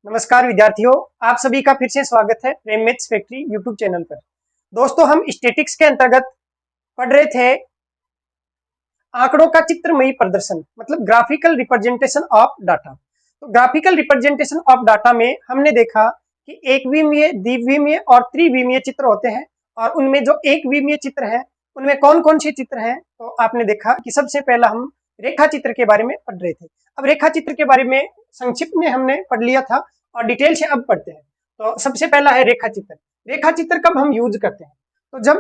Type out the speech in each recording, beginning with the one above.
नमस्कार विद्यार्थियों, आप सभी का फिर से स्वागत है प्रेम मैथ्स फैक्ट्री यूट्यूब चैनल पर। दोस्तों, हम स्टैटिक्स के अंतर्गत पढ़ रहे थे आंकड़ों का चित्रमयी प्रदर्शन, मतलब ग्राफिकल रिप्रेजेंटेशन ऑफ डाटा। तो ग्राफिकल रिप्रेजेंटेशन ऑफ डाटा में हमने देखा कि एक विमीय, द्विविमीय और त्रिविमीय चित्र होते हैं, और उनमें जो एक विमीय चित्र है उनमें कौन कौन से चित्र हैं। तो आपने देखा कि सबसे पहला हम रेखा चित्र के बारे में पढ़ रहे थे। अब रेखा चित्र के बारे में संक्षिप्त में हमने पढ़ लिया था और डिटेल से अब पढ़ते हैं। तो सबसे पहला है रेखा चित्र। रेखा चित्र कब हम यूज करते हैं? तो जब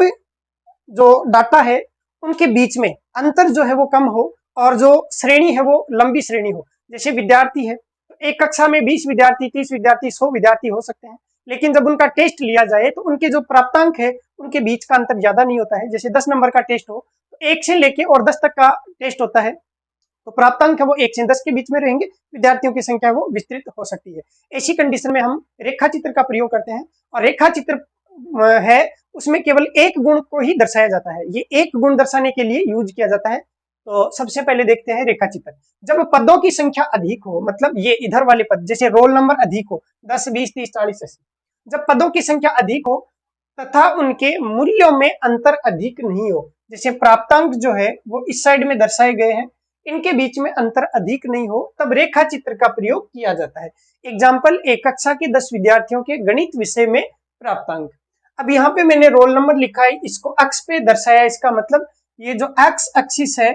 जो डाटा है उनके बीच में अंतर जो है वो कम हो और जो श्रेणी है वो लंबी श्रेणी हो। जैसे विद्यार्थी है तो एक कक्षा में 20 विद्यार्थी, 30 विद्यार्थी, 100 विद्यार्थी हो सकते हैं, लेकिन जब उनका टेस्ट लिया जाए तो उनके जो प्राप्तांक है उनके बीच का अंतर ज्यादा नहीं होता है। जैसे 10 नंबर का टेस्ट हो तो 1 से लेके और 10 तक का टेस्ट होता है, तो प्राप्तांक है वो 1 से 10 के बीच में रहेंगे, विद्यार्थियों की संख्या वो विस्तृत हो सकती है। ऐसी कंडीशन में हम रेखा चित्र का प्रयोग करते हैं, और रेखा चित्र है उसमें केवल एक गुण को ही दर्शाया जाता है। ये एक गुण दर्शाने के लिए यूज किया जाता है। तो सबसे पहले देखते हैं रेखा चित्र। जब पदों की संख्या अधिक हो, मतलब ये इधर वाले पद, जैसे रोल नंबर अधिक हो 10, 20, 30, 40, 80, जब पदों की संख्या अधिक हो तथा उनके मूल्यों में अंतर अधिक नहीं हो, जैसे प्राप्तांक जो है वो इस साइड में दर्शाए गए हैं, इनके बीच में अंतर अधिक नहीं हो, तब रेखा चित्र का प्रयोग किया जाता है। एग्जाम्पल, एक कक्षा के 10 विद्यार्थियों के गणित विषय में प्राप्तांक। अब यहाँ पे मैंने रोल नंबर लिखा है, इसको अक्ष पे दर्शाया। इसका मतलब ये जो एक्स एक्सिस है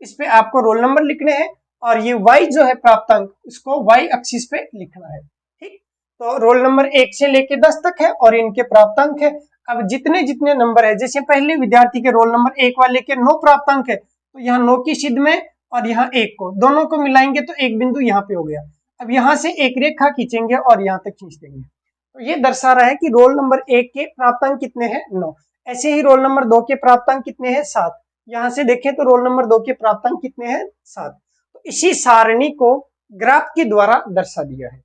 इस पे आपको रोल नंबर लिखने हैं, और ये वाई जो है प्राप्तांक उसको वाई एक्सिस पे लिखना है। ठीक, तो रोल नंबर 1 से लेके 10 तक है और इनके प्राप्तांक है। अब जितने जितने नंबर है, जैसे पहले विद्यार्थी के रोल नंबर 1 वाले के 9 प्राप्तांक है, तो यहाँ 9 की सिद्ध में और यहाँ 1 को दोनों को मिलाएंगे तो एक बिंदु यहाँ पे हो गया। अब यहाँ से एक रेखा खींचेंगे और यहाँ तक खींच देंगे, तो ये दर्शा रहा है कि रोल नंबर 1 के प्राप्तांक कितने हैं, 9। ऐसे ही रोल नंबर 2 के प्राप्तांक कितने हैं, 7। यहाँ से देखें तो रोल नंबर 2 के प्राप्तांक कितने हैं, 7। तो इसी सारणी को ग्राफ के द्वारा दर्शा दिया है।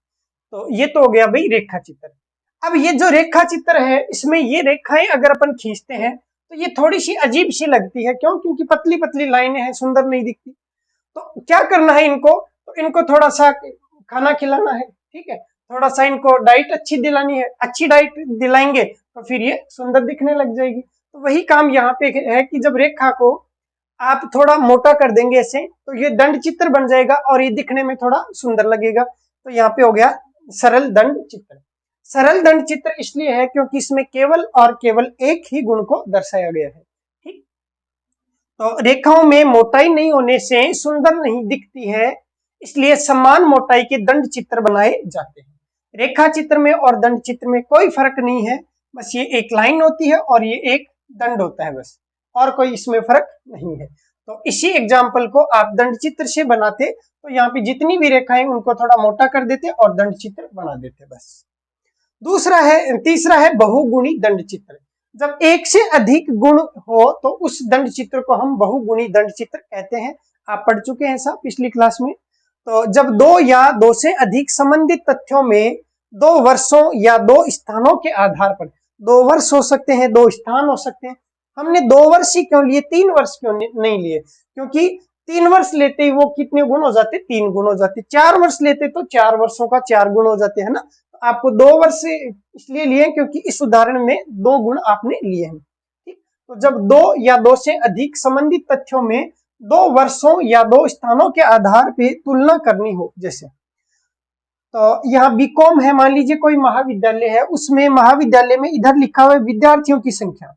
तो ये तो हो गया भाई रेखा चित्र। अब ये जो रेखा चित्र है इसमें ये रेखाएं अगर अपन खींचते हैं तो ये थोड़ी सी अजीब सी लगती है। क्यों? क्योंकि पतली पतली लाइनें हैं, सुंदर नहीं दिखती। तो क्या करना है इनको? तो इनको थोड़ा सा खाना खिलाना है, ठीक है, थोड़ा सा इनको डाइट अच्छी दिलानी है। अच्छी डाइट दिलाएंगे तो फिर ये सुंदर दिखने लग जाएगी। तो वही काम यहाँ पे है कि जब रेखा को आप थोड़ा मोटा कर देंगे ऐसे, तो ये दंड चित्र बन जाएगा और ये दिखने में थोड़ा सुंदर लगेगा। तो यहाँ पे हो गया सरल दंड चित्र। सरल दंड चित्र इसलिए है क्योंकि इसमें केवल और केवल एक ही गुण को दर्शाया गया है। ठीक, तो रेखाओं में मोटाई नहीं होने से सुंदर नहीं दिखती है, इसलिए समान मोटाई के दंड चित्र बनाए जाते हैं। रेखा चित्र में और दंड चित्र में कोई फर्क नहीं है, बस ये एक लाइन होती है और ये एक दंड होता है, बस, और कोई इसमें फर्क नहीं है। तो इसी एग्जाम्पल को आप दंड चित्र से बनाते तो यहाँ पे जितनी भी रेखाएं उनको थोड़ा मोटा कर देते और दंड चित्र बना देते, बस। तीसरा है बहुगुणी दंड चित्र। जब एक से अधिक गुण हो तो उस दंड चित्र को हम बहुगुणी दंड चित्र कहते हैं। आप पढ़ चुके हैं साहब पिछली क्लास में। तो जब दो या दो से अधिक संबंधित तथ्यों में 2 वर्षों या 2 स्थानों के आधार पर, 2 वर्ष हो सकते हैं, 2 स्थान हो सकते हैं। हमने 2 वर्ष ही क्यों लिए, 3 वर्ष क्यों नहीं लिए? क्योंकि 3 वर्ष लेते ही वो कितने गुण हो जाते, 3 गुण हो जाते। 4 वर्ष लेते तो 4 वर्षों का 4 गुण हो जाते, है ना। आपको 2 वर्ष इसलिए लिए क्योंकि इस उदाहरण में 2 गुण आपने लिए हैं। ठीक, तो जब 2 या 2 से अधिक संबंधित तथ्यों में 2 वर्षों या 2 स्थानों के आधार पे तुलना करनी हो, जैसे तो यहाँ बीकॉम है, मान लीजिए कोई महाविद्यालय है, उसमें महाविद्यालय में इधर लिखा हुआ है विद्यार्थियों की संख्या,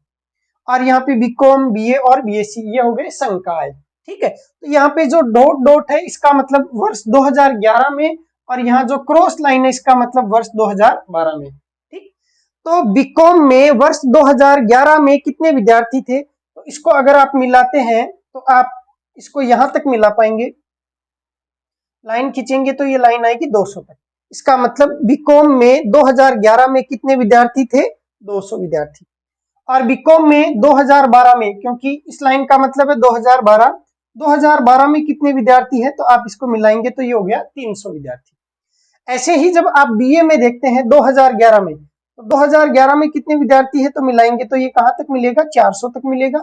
और यहाँ पे बीकॉम, बीए और बीएससी ये हो गए संकाय। ठीक है, तो यहाँ पे जो डॉट डॉट है इसका मतलब वर्ष 2011 में, और यहाँ जो क्रॉस लाइन है इसका मतलब वर्ष 2012 में। ठीक, तो बीकॉम में वर्ष 2011 में कितने विद्यार्थी थे? तो इसको अगर आप मिलाते हैं तो आप इसको यहां तक मिला पाएंगे, लाइन खींचेंगे तो ये लाइन आएगी 200 तक। इसका मतलब बीकॉम में 2011 में कितने विद्यार्थी थे? 200 विद्यार्थी। और बीकॉम में 2012 में, क्योंकि इस लाइन का मतलब है 2012 में कितने विद्यार्थी हैं? तो आप इसको मिलाएंगे तो ये हो गया 300 विद्यार्थी। ऐसे ही जब आप बीए में देखते हैं 2011 में, तो 2011 में कितने विद्यार्थी है? तो मिलाएंगे तो ये कहां तक मिलेगा? 400 तक मिलेगा।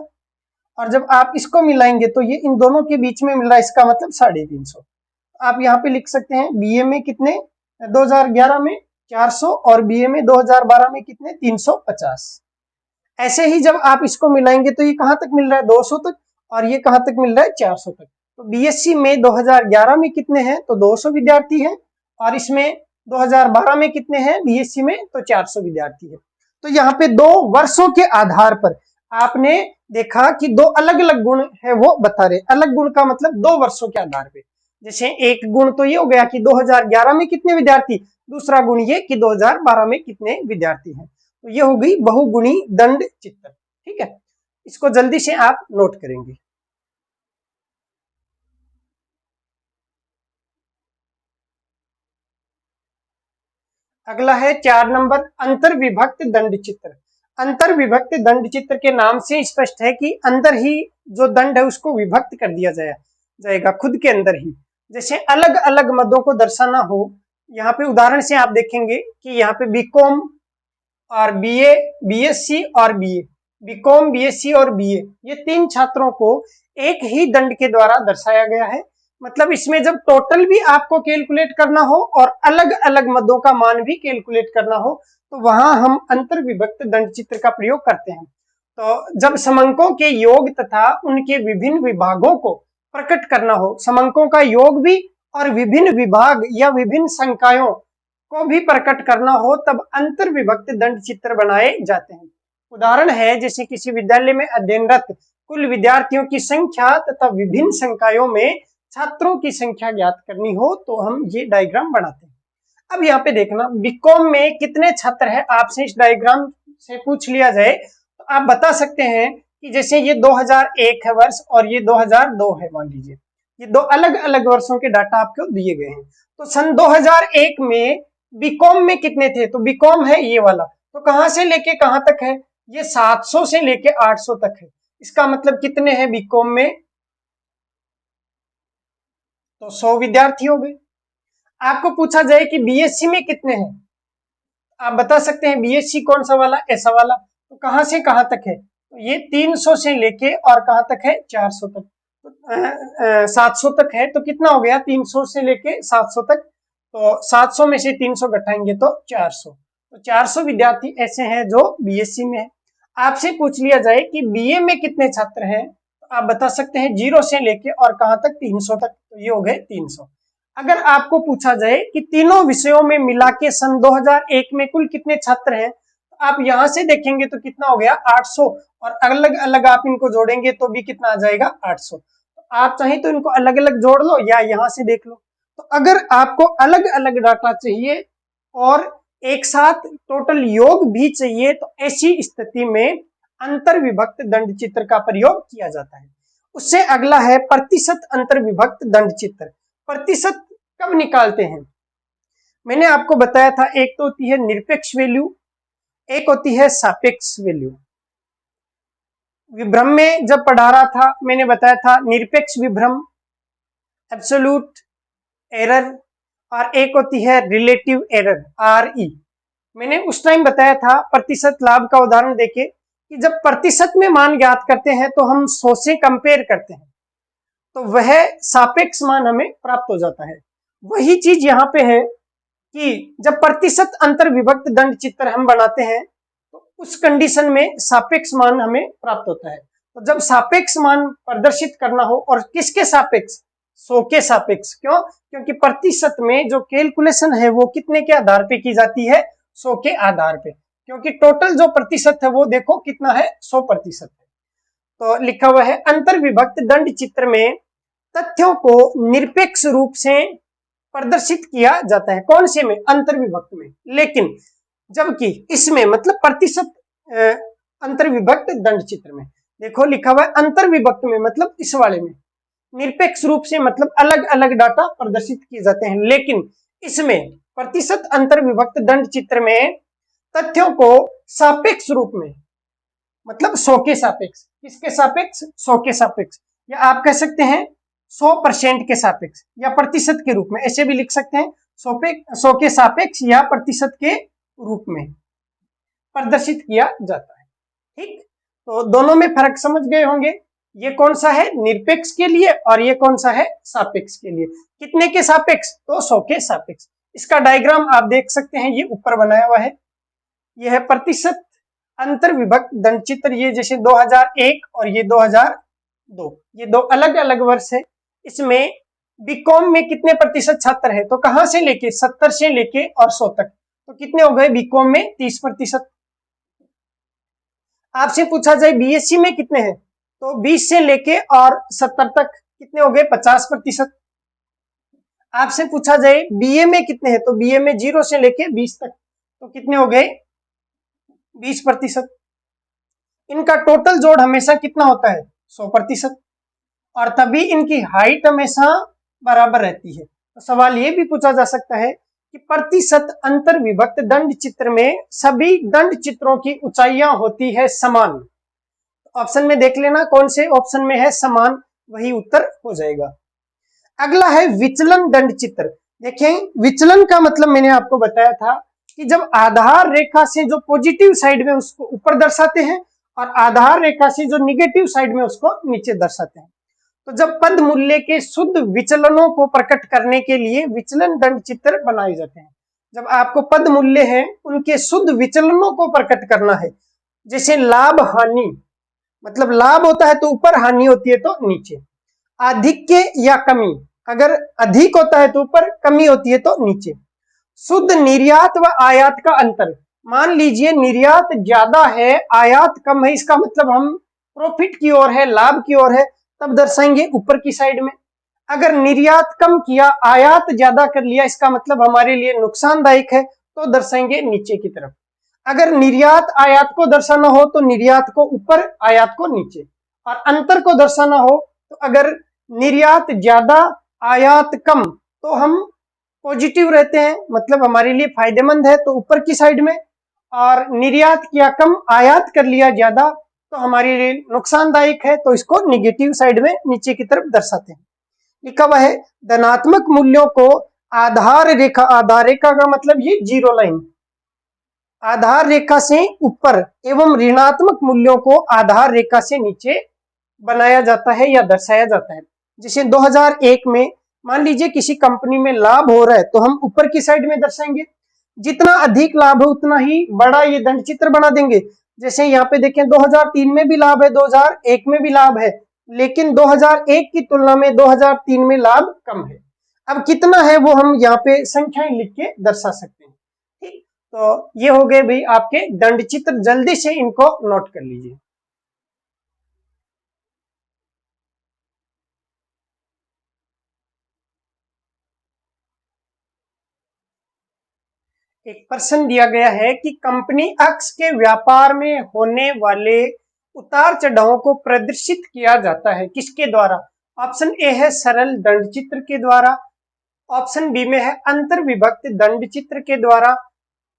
और जब आप इसको मिलाएंगे तो ये इन दोनों के बीच में मिल रहा है, इसका मतलब 350। आप यहाँ पे लिख सकते हैं बीए में कितने? 2011 में 400 और बीए में 2012 में कितने 350। ऐसे ही जब आप इसको मिलाएंगे तो ये कहां तक मिल रहा है 200 तक, और ये कहां तक मिल रहा है 400 तक। तो बीएससी में 2011 में कितने हैं तो 200 विद्यार्थी हैं, और इसमें 2012 में कितने हैं बीएससी में तो 400 विद्यार्थी है। तो यहाँ पे 2 वर्षों के आधार पर आपने देखा कि 2 अलग अलग गुण है वो बता रहे। अलग गुण का मतलब 2 वर्षों के आधार पे। जैसे एक गुण तो ये हो गया कि 2011 में कितने विद्यार्थी, दूसरा गुण ये कि 2012 में कितने विद्यार्थी हैं। तो ये हो गई बहुगुणी दंड चित्र। ठीक है, इसको जल्दी से आप नोट करेंगे। अगला है 4 नंबर अंतर विभक्त दंड चित्र। अंतर विभक्त दंड चित्र के नाम से स्पष्ट है कि अंदर ही जो दंड है उसको विभक्त कर दिया जाएगा खुद के अंदर ही। जैसे अलग अलग मदों को दर्शाना हो, यहाँ पे उदाहरण से आप देखेंगे कि यहाँ पे बीकॉम और बीए, बीएससी और बीए, बीकॉम, बीएससी और बीए, ये 3 छात्रों को एक ही दंड के द्वारा दर्शाया गया है। मतलब इसमें जब टोटल भी आपको कैलकुलेट करना हो और अलग अलग मदों का मान भी कैलकुलेट करना हो तो वहां हम अंतर विभक्त दंड चित्र का प्रयोग करते हैं। तो जब समंकों के योग तथा उनके विभिन्न विभागों को प्रकट करना हो, समंकों का योग भी और विभिन्न विभाग या विभिन्न संकायों को भी प्रकट करना हो, तब अंतर विभक्त दंड चित्र बनाए जाते हैं। उदाहरण है जैसे किसी विद्यालय में अध्ययनरत कुल विद्यार्थियों की संख्या तथा विभिन्न संकायों में छात्रों की संख्या ज्ञात करनी हो तो हम ये डायग्राम बनाते हैं। अब यहाँ पे देखना बीकॉम में कितने छात्र हैं, आपसे इस डायग्राम से पूछ लिया जाए तो आप बता सकते हैं कि जैसे ये 2001 है वर्ष और ये 2002 है, मान लीजिए ये 2 अलग अलग वर्षों के डाटा आपको दिए गए हैं। तो सन 2001 में बीकॉम में कितने थे, तो बीकॉम है ये वाला, तो कहां से लेके कहां तक है, ये 700 से लेके 800 तक है। इसका मतलब कितने हैं बीकॉम में, तो 100 विद्यार्थी हो गए। आपको पूछा जाए कि बीएससी में कितने हैं, आप बता सकते हैं बीएससी कौन सा वाला, ऐसा वाला, तो कहां से कहां तक है, तो ये 300 से लेके और कहां तक है 400 तक, 700 तक है। तो कितना हो गया 300 से लेके 700 तक, तो 700 में से 300 घटाएंगे तो 400। तो 400 विद्यार्थी ऐसे हैं जो बीएससी में है। आपसे पूछ लिया जाए कि बीए में कितने छात्र हैं, तो आप बता सकते हैं 0 से लेके और कहां तक 300 तक, तो ये हो गए 300। अगर आपको पूछा जाए कि तीनों विषयों में मिला के सन 2001 में कुल कितने छात्र हैं, तो आप यहां से देखेंगे तो कितना हो गया 800, और अलग अलग आप इनको जोड़ेंगे तो भी कितना आ जाएगा 800। तो आप चाहें तो इनको अलग अलग जोड़ लो या यहां से देख लो। तो अगर आपको अलग अलग डाटा चाहिए और एक साथ टोटल योग भी चाहिए तो ऐसी स्थिति में अंतर विभक्त दंड चित्र का प्रयोग किया जाता है। उससे अगला है प्रतिशत अंतर विभक्त दंड चित्र। प्रतिशत कब निकालते हैं, मैंने आपको बताया था एक तो होती है निरपेक्ष वैल्यू, एक होती है सापेक्ष वैल्यू। विभ्रम में जब पढ़ा रहा था मैंने बताया था निरपेक्ष विभ्रम, एब्सोल्यूट एरर, और एक होती है रिलेटिव एरर RE। मैंने उस टाइम बताया था प्रतिशत लाभ का उदाहरण देके कि जब प्रतिशत में मान ज्ञात करते हैं तो हम 100 से कंपेयर करते हैं तो वह सापेक्ष मान हमें प्राप्त हो जाता है। वही चीज यहाँ पे है कि जब प्रतिशत अंतर विभक्त दंड चित्र हम बनाते हैं तो उस कंडीशन में सापेक्ष मान हमें प्राप्त होता है। तो जब सापेक्ष मान प्रदर्शित करना हो, और किसके सापेक्ष, 100 के सापेक्ष, क्यों, क्योंकि प्रतिशत में जो कैलकुलेशन है वो कितने के आधार पे की जाती है, 100 के आधार पे, क्योंकि टोटल जो प्रतिशत है वो देखो कितना है 100% है। तो लिखा हुआ है अंतर विभक्त दंड चित्र में तथ्यों को निरपेक्ष रूप से प्रदर्शित किया जाता है। कौन से में, अंतर विभक्त में, लेकिन जबकि इसमें मतलब प्रतिशत अंतर विभक्त दंड चित्र में देखो लिखा हुआ है अंतर विभक्त में मतलब इस वाले में निरपेक्ष रूप से मतलब अलग अलग डाटा प्रदर्शित किए जाते हैं, लेकिन इसमें प्रतिशत अंतर विभक्त दंड चित्र में तथ्यों को सापेक्ष रूप में मतलब 100 के सापेक्ष, किसके सापेक्ष, 100 के सापेक्ष, या आप कह सकते हैं 100% के सापेक्ष या प्रतिशत के रूप में, ऐसे भी लिख सकते हैं 100 के सापेक्ष या प्रतिशत के रूप में प्रदर्शित किया जाता है। ठीक, तो दोनों में फर्क समझ गए होंगे। ये कौन सा है निरपेक्ष के लिए और ये कौन सा है सापेक्ष के लिए। कितने के सापेक्ष, तो 100 के सापेक्ष। इसका डायग्राम आप देख सकते हैं, ये ऊपर बनाया हुआ है। यह है प्रतिशत अंतर विभक्त दंड चित्र। ये जैसे 2001 और ये 2002, ये दो अलग अलग वर्ष है। इसमें बीकॉम में कितने प्रतिशत छात्र है, तो कहां से लेके 70 से लेके और 100 तक, तो कितने हो गए बीकॉम में 30%। आपसे पूछा जाए बीएससी में कितने हैं, तो 20 से लेके और 70 तक कितने हो गए 50%। आपसे पूछा जाए बीए में कितने हैं, तो बीए में 0 से लेके 20 तक, तो कितने हो गए 20%। इनका टोटल जोड़ हमेशा कितना होता है 100%, और तभी इनकी हाइट हमेशा बराबर रहती है। तो सवाल ये भी पूछा जा सकता है कि प्रतिशत अंतर विभक्त दंड चित्र में सभी दंड चित्रों की ऊंचाइयां होती है समान। ऑप्शन में देख लेना कौन से ऑप्शन में है समान, वही उत्तर हो जाएगा। अगला है विचलन दंड चित्र। देखें, विचलन का मतलब मैंने आपको बताया था कि जब आधार रेखा से जो पॉजिटिव साइड में उसको ऊपर दर्शाते हैं और आधार रेखा से जो निगेटिव साइड में उसको नीचे दर्शाते हैं। तो जब पद मूल्य के शुद्ध विचलनों को प्रकट करने के लिए विचलन दंड चित्र बनाए जाते हैं। जब आपको पद मूल्य है उनके शुद्ध विचलनों को प्रकट करना है, जैसे लाभ हानि, मतलब लाभ होता है तो ऊपर, हानि होती है तो नीचे। आधिक्य या कमी, अगर अधिक होता है तो ऊपर, कमी होती है तो नीचे। शुद्ध निर्यात व आयात का अंतर, मान लीजिए निर्यात ज्यादा है आयात कम है, इसका मतलब हम प्रॉफिट की ओर है, लाभ की ओर है, तब दर्शाएंगे ऊपर की साइड में। अगर निर्यात कम किया आयात ज्यादा कर लिया, इसका मतलब हमारे लिए नुकसानदायक है, तो दर्शाएंगे नीचे की तरफ। अगर निर्यात आयात को दर्शाना हो तो निर्यात को ऊपर, आयात को नीचे। और अंतर को दर्शाना हो तो अगर निर्यात ज्यादा आयात कम, तो हम पॉजिटिव रहते हैं, मतलब हमारे लिए फायदेमंद है, तो ऊपर की साइड में। और निर्यात किया कम, आयात कर लिया ज्यादा, तो हमारे लिए नुकसानदायक है, तो इसको निगेटिव साइड में नीचे की तरफ दर्शाते हैं। लिखा हुआ है धनात्मक मूल्यों को आधार रेखा, आधार रेखा का मतलब ये जीरो लाइन, आधार रेखा से ऊपर एवं ऋणात्मक मूल्यों को आधार रेखा से नीचे बनाया जाता है या दर्शाया जाता है। जैसे 2001 में मान लीजिए किसी कंपनी में लाभ हो रहा है, तो हम ऊपर की साइड में दर्शाएंगे। जितना अधिक लाभ है उतना ही बड़ा ये दंड चित्र बना देंगे। जैसे यहाँ पे देखें 2003 में भी लाभ है, 2001 में भी लाभ है, लेकिन 2001 की तुलना में 2003 में लाभ कम है। अब कितना है वो हम यहाँ पे संख्याएं लिख के दर्शा सकते हैं। ठीक, तो ये हो गए भाई आपके दंड चित्र, जल्दी से इनको नोट कर लीजिए। एक प्रश्न दिया गया है कि कंपनी एक्स के व्यापार में होने वाले उतार चढ़ावों को प्रदर्शित किया जाता है किसके द्वारा। ऑप्शन ए है सरल दंड चित्र के द्वारा, ऑप्शन बी में है अंतर विभक्त दंड चित्र के द्वारा,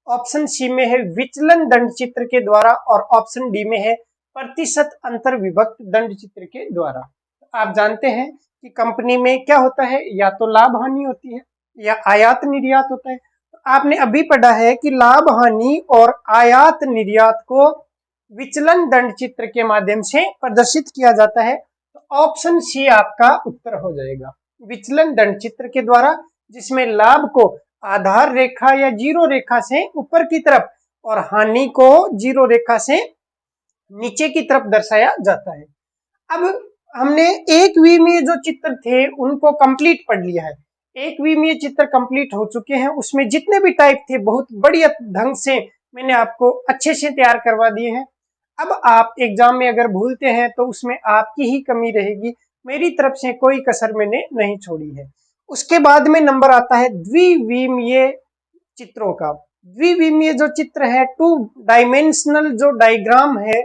ऑप्शन सी में है विचलन दंड चित्र के द्वारा, और ऑप्शन डी में है प्रतिशत अंतर विभक्त दंड चित्र के द्वारा। आप जानते हैं कि कंपनी में क्या होता है, या तो लाभ हानि होती है या आयात निर्यात होता है। आपने अभी पढ़ा है कि लाभ हानि और आयात निर्यात को विचलन दंड चित्र के माध्यम से प्रदर्शित किया जाता है। तो ऑप्शन सी आपका उत्तर हो जाएगा, विचलन दंड चित्र के द्वारा, जिसमें लाभ को आधार रेखा या जीरो रेखा से ऊपर की तरफ और हानि को जीरो रेखा से नीचे की तरफ दर्शाया जाता है। अब हमने एक विमीय जो चित्र थे उनको कंप्लीट पढ़ लिया है। एक विमीय चित्र कंप्लीट हो चुके हैं, उसमें जितने भी टाइप थे बहुत बढ़िया ढंग से मैंने आपको अच्छे से तैयार करवा दिए हैं। अब आप एग्जाम में अगर भूलते हैं तो उसमें आपकी ही कमी रहेगी, मेरी तरफ से कोई कसर मैंने नहीं छोड़ी है। उसके बाद में नंबर आता है द्विविमीय चित्रों का। द्विविमीय जो चित्र है, 2 डायमेंशनल जो डायग्राम है,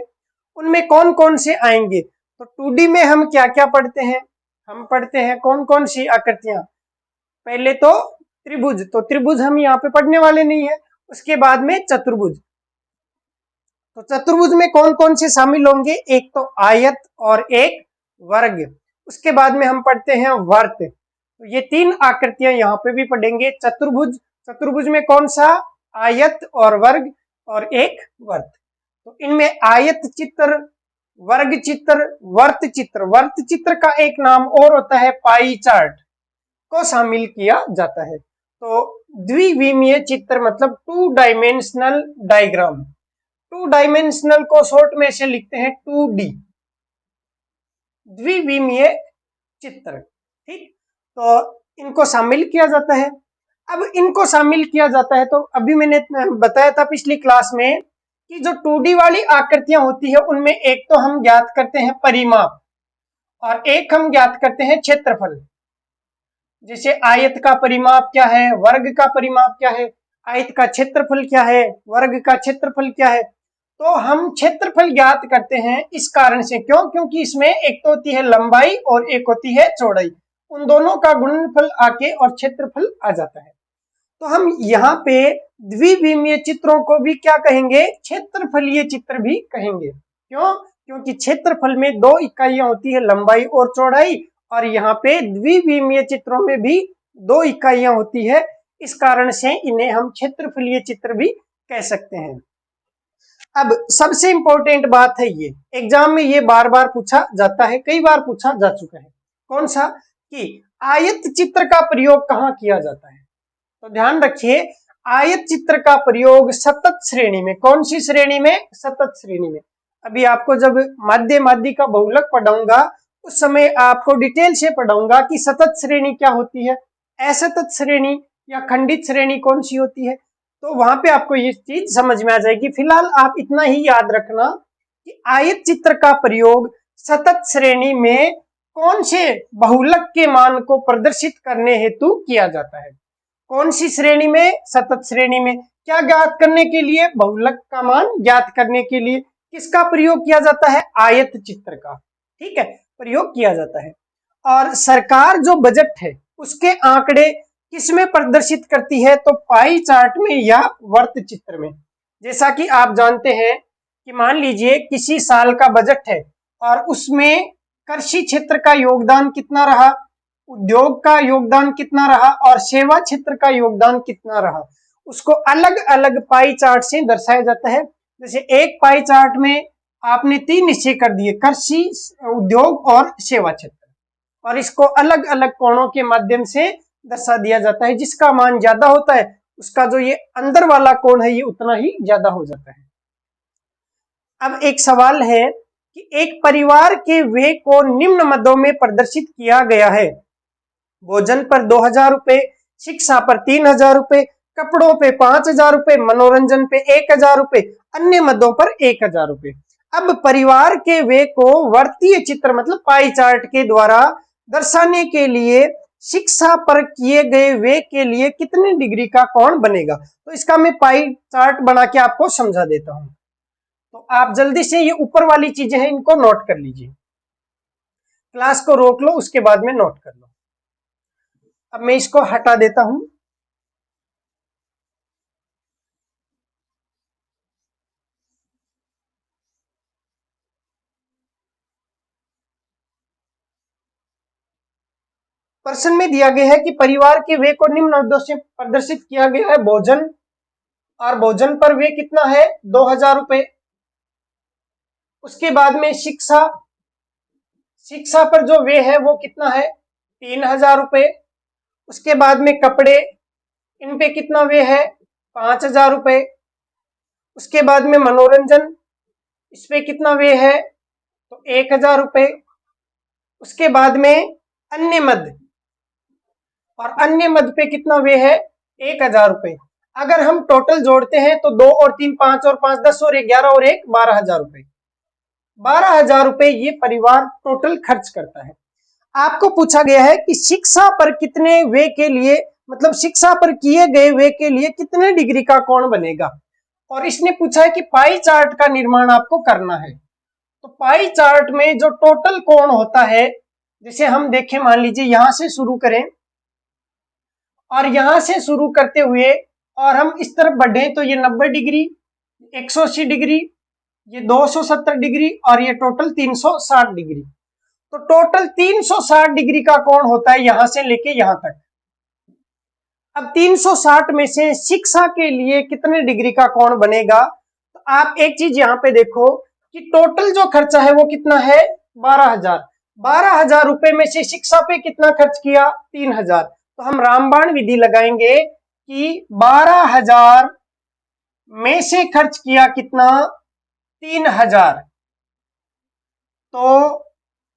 उनमें कौन कौन से आएंगे। तो 2D में हम क्या क्या पढ़ते हैं, हम पढ़ते हैं कौन कौन सी आकृतियां। पहले तो त्रिभुज, तो त्रिभुज हम यहाँ पे पढ़ने वाले नहीं है। उसके बाद में चतुर्भुज, तो चतुर्भुज में कौन कौन से शामिल होंगे, एक तो आयत और एक वर्ग। उसके बाद में हम पढ़ते हैं वर्त, तो ये 3 आकृतियां यहाँ पे भी पढ़ेंगे। चतुर्भुज, चतुर्भुज में कौन सा, आयत और वर्ग और एक वर्त। तो इनमें आयत चित्र, वर्ग चित्र, वर्त चित्र, वर्त चित्र का एक नाम और होता है पाई चार्ट, को शामिल किया जाता है। तो द्विविमीय चित्र मतलब 2 डायमेंशनल डायग्राम। 2 डायमेंशनल को शॉर्ट में से लिखते हैं 2D, द्विविमीय चित्र। ठीक, तो इनको शामिल किया जाता है। अब इनको शामिल किया जाता है तो अभी मैंने बताया था पिछली क्लास में कि जो 2D वाली आकृतियां होती है उनमें एक तो हम ज्ञात करते हैं परिमाप और एक हम ज्ञात करते हैं क्षेत्रफल। जैसे आयत का परिमाप क्या है, वर्ग का परिमाप क्या है, आयत का क्षेत्रफल क्या है, वर्ग का क्षेत्रफल क्या है। तो हम क्षेत्रफल ज्ञात करते हैं इस कारण से, क्यों? क्योंकि इसमें एक तो होती है लंबाई और एक होती है चौड़ाई, उन दोनों का गुणनफल आके और क्षेत्रफल आ जाता है। तो हम यहाँ पे द्विविमीय चित्रों को भी क्या कहेंगे? क्षेत्रफलीय चित्र भी कहेंगे। क्यों? क्योंकि क्षेत्रफल में 2 इकाइयां होती है, लंबाई और चौड़ाई, और यहाँ पे द्विविमीय चित्रों में भी 2 इकाइयां होती है, इस कारण से इन्हें हम क्षेत्रफलीय चित्र भी कह सकते हैं। अब सबसे इंपॉर्टेंट बात है, ये एग्जाम में ये बार बार पूछा जाता है, कई बार पूछा जा चुका है। कौन सा? कि आयत चित्र का प्रयोग कहाँ किया जाता है? तो ध्यान रखिए, आयत चित्र का प्रयोग सतत श्रेणी में। कौन सी श्रेणी में? सतत श्रेणी में। अभी आपको जब माध्य माध्यिका का बहुलक पढ़ाऊंगा उस समय आपको डिटेल से पढ़ाऊंगा कि सतत श्रेणी क्या होती है, असतत श्रेणी या खंडित श्रेणी कौन सी होती है। तो वहां पे आपको ये चीज समझ में आ जाएगी। फिलहाल आप इतना ही याद रखना कि आयत चित्र का प्रयोग सतत श्रेणी में कौन से बहुलक के मान को प्रदर्शित करने हेतु किया जाता है। कौन सी श्रेणी में? सतत श्रेणी में। क्या ज्ञात करने के लिए? बहुलक का मान ज्ञात करने के लिए। किसका प्रयोग किया जाता है? आयत चित्र का। ठीक है, प्रयोग किया जाता है। और सरकार जो बजट है उसके आंकड़े किसमें प्रदर्शित करती है? तो पाई चार्ट में या वर्त चित्र में। जैसा कि आप जानते हैं कि मान लीजिए किसी साल का बजट है और उसमें कृषि क्षेत्र का योगदान कितना रहा, उद्योग का योगदान कितना रहा और सेवा क्षेत्र का योगदान कितना रहा, उसको अलग अलग पाई चार्ट से दर्शाया जाता है। जैसे एक पाई चार्ट में आपने 3 हिस्से कर दिए, कृषि, उद्योग और सेवा क्षेत्र, और इसको अलग अलग कोणों के माध्यम से दर्शा दिया जाता है। जिसका मान ज्यादा होता है उसका जो ये अंदर वाला कोण है ये उतना ही ज्यादा हो जाता है। अब एक सवाल है कि एक परिवार के व्यय को निम्न मदों में प्रदर्शित किया गया है। भोजन पर 2000 रुपए, शिक्षा पर 3000 रुपए, कपड़ों पे 5000 रुपए, मनोरंजन पे 1000 रुपए, अन्य मदों पर 1000 रुपए। अब परिवार के व्यय को वर्तीय चित्र मतलब पाई चार्ट के द्वारा दर्शाने के लिए शिक्षा पर किए गए व्यय के लिए कितने डिग्री का कोण बनेगा? तो इसका मैं पाई चार्ट बना के आपको समझा देता हूं। तो आप जल्दी से ये ऊपर वाली चीजें हैं इनको नोट कर लीजिए, क्लास को रोक लो उसके बाद में नोट कर लो। अब मैं इसको हटा देता हूं। प्रश्न में दिया गया है कि परिवार के व्यय को निम्न मदों से प्रदर्शित किया गया है। भोजन, और भोजन पर व्यय कितना है? 2000 रुपए। उसके बाद में शिक्षा, शिक्षा पर जो व्यय है वो कितना है? 3000 रुपए। उसके बाद में कपड़े, इन पे कितना व्यय है? 5000 रुपए। उसके बाद में मनोरंजन, इस पे कितना व्यय है? तो 1000 रुपए। उसके बाद में अन्य मद, और अन्य मद पे कितना व्यय है? 1000 रुपए। अगर हम टोटल जोड़ते हैं तो 2 और 3 5 और 5 10 और 11 और 1 12,000 रुपए। 12,000 रुपए ये परिवार टोटल खर्च करता है। आपको पूछा गया है कि शिक्षा पर कितने व्यय के लिए मतलब शिक्षा पर किए गए व्यय के लिए कितने डिग्री का कोण बनेगा, और इसने पूछा है कि पाई चार्ट का निर्माण आपको करना है। तो पाई चार्ट में जो टोटल कोण होता है, जैसे हम देखें, मान लीजिए यहां से शुरू करें और यहां से शुरू करते हुए और हम इस तरफ बढ़े तो ये 90 डिग्री, 180 डिग्री, ये 270 डिग्री और ये टोटल 360 डिग्री। तो टोटल 360 डिग्री का कोण होता है यहां से लेके यहां तक। अब 360 में से शिक्षा के लिए कितने डिग्री का कोण बनेगा? तो आप एक चीज यहां पे देखो कि टोटल जो खर्चा है वो कितना है? 12,000। 12,000 रुपए में से शिक्षा पे कितना खर्च किया? 3,000। तो हम रामबाण विधि लगाएंगे कि 12,000 में से खर्च किया कितना, 3,000, तो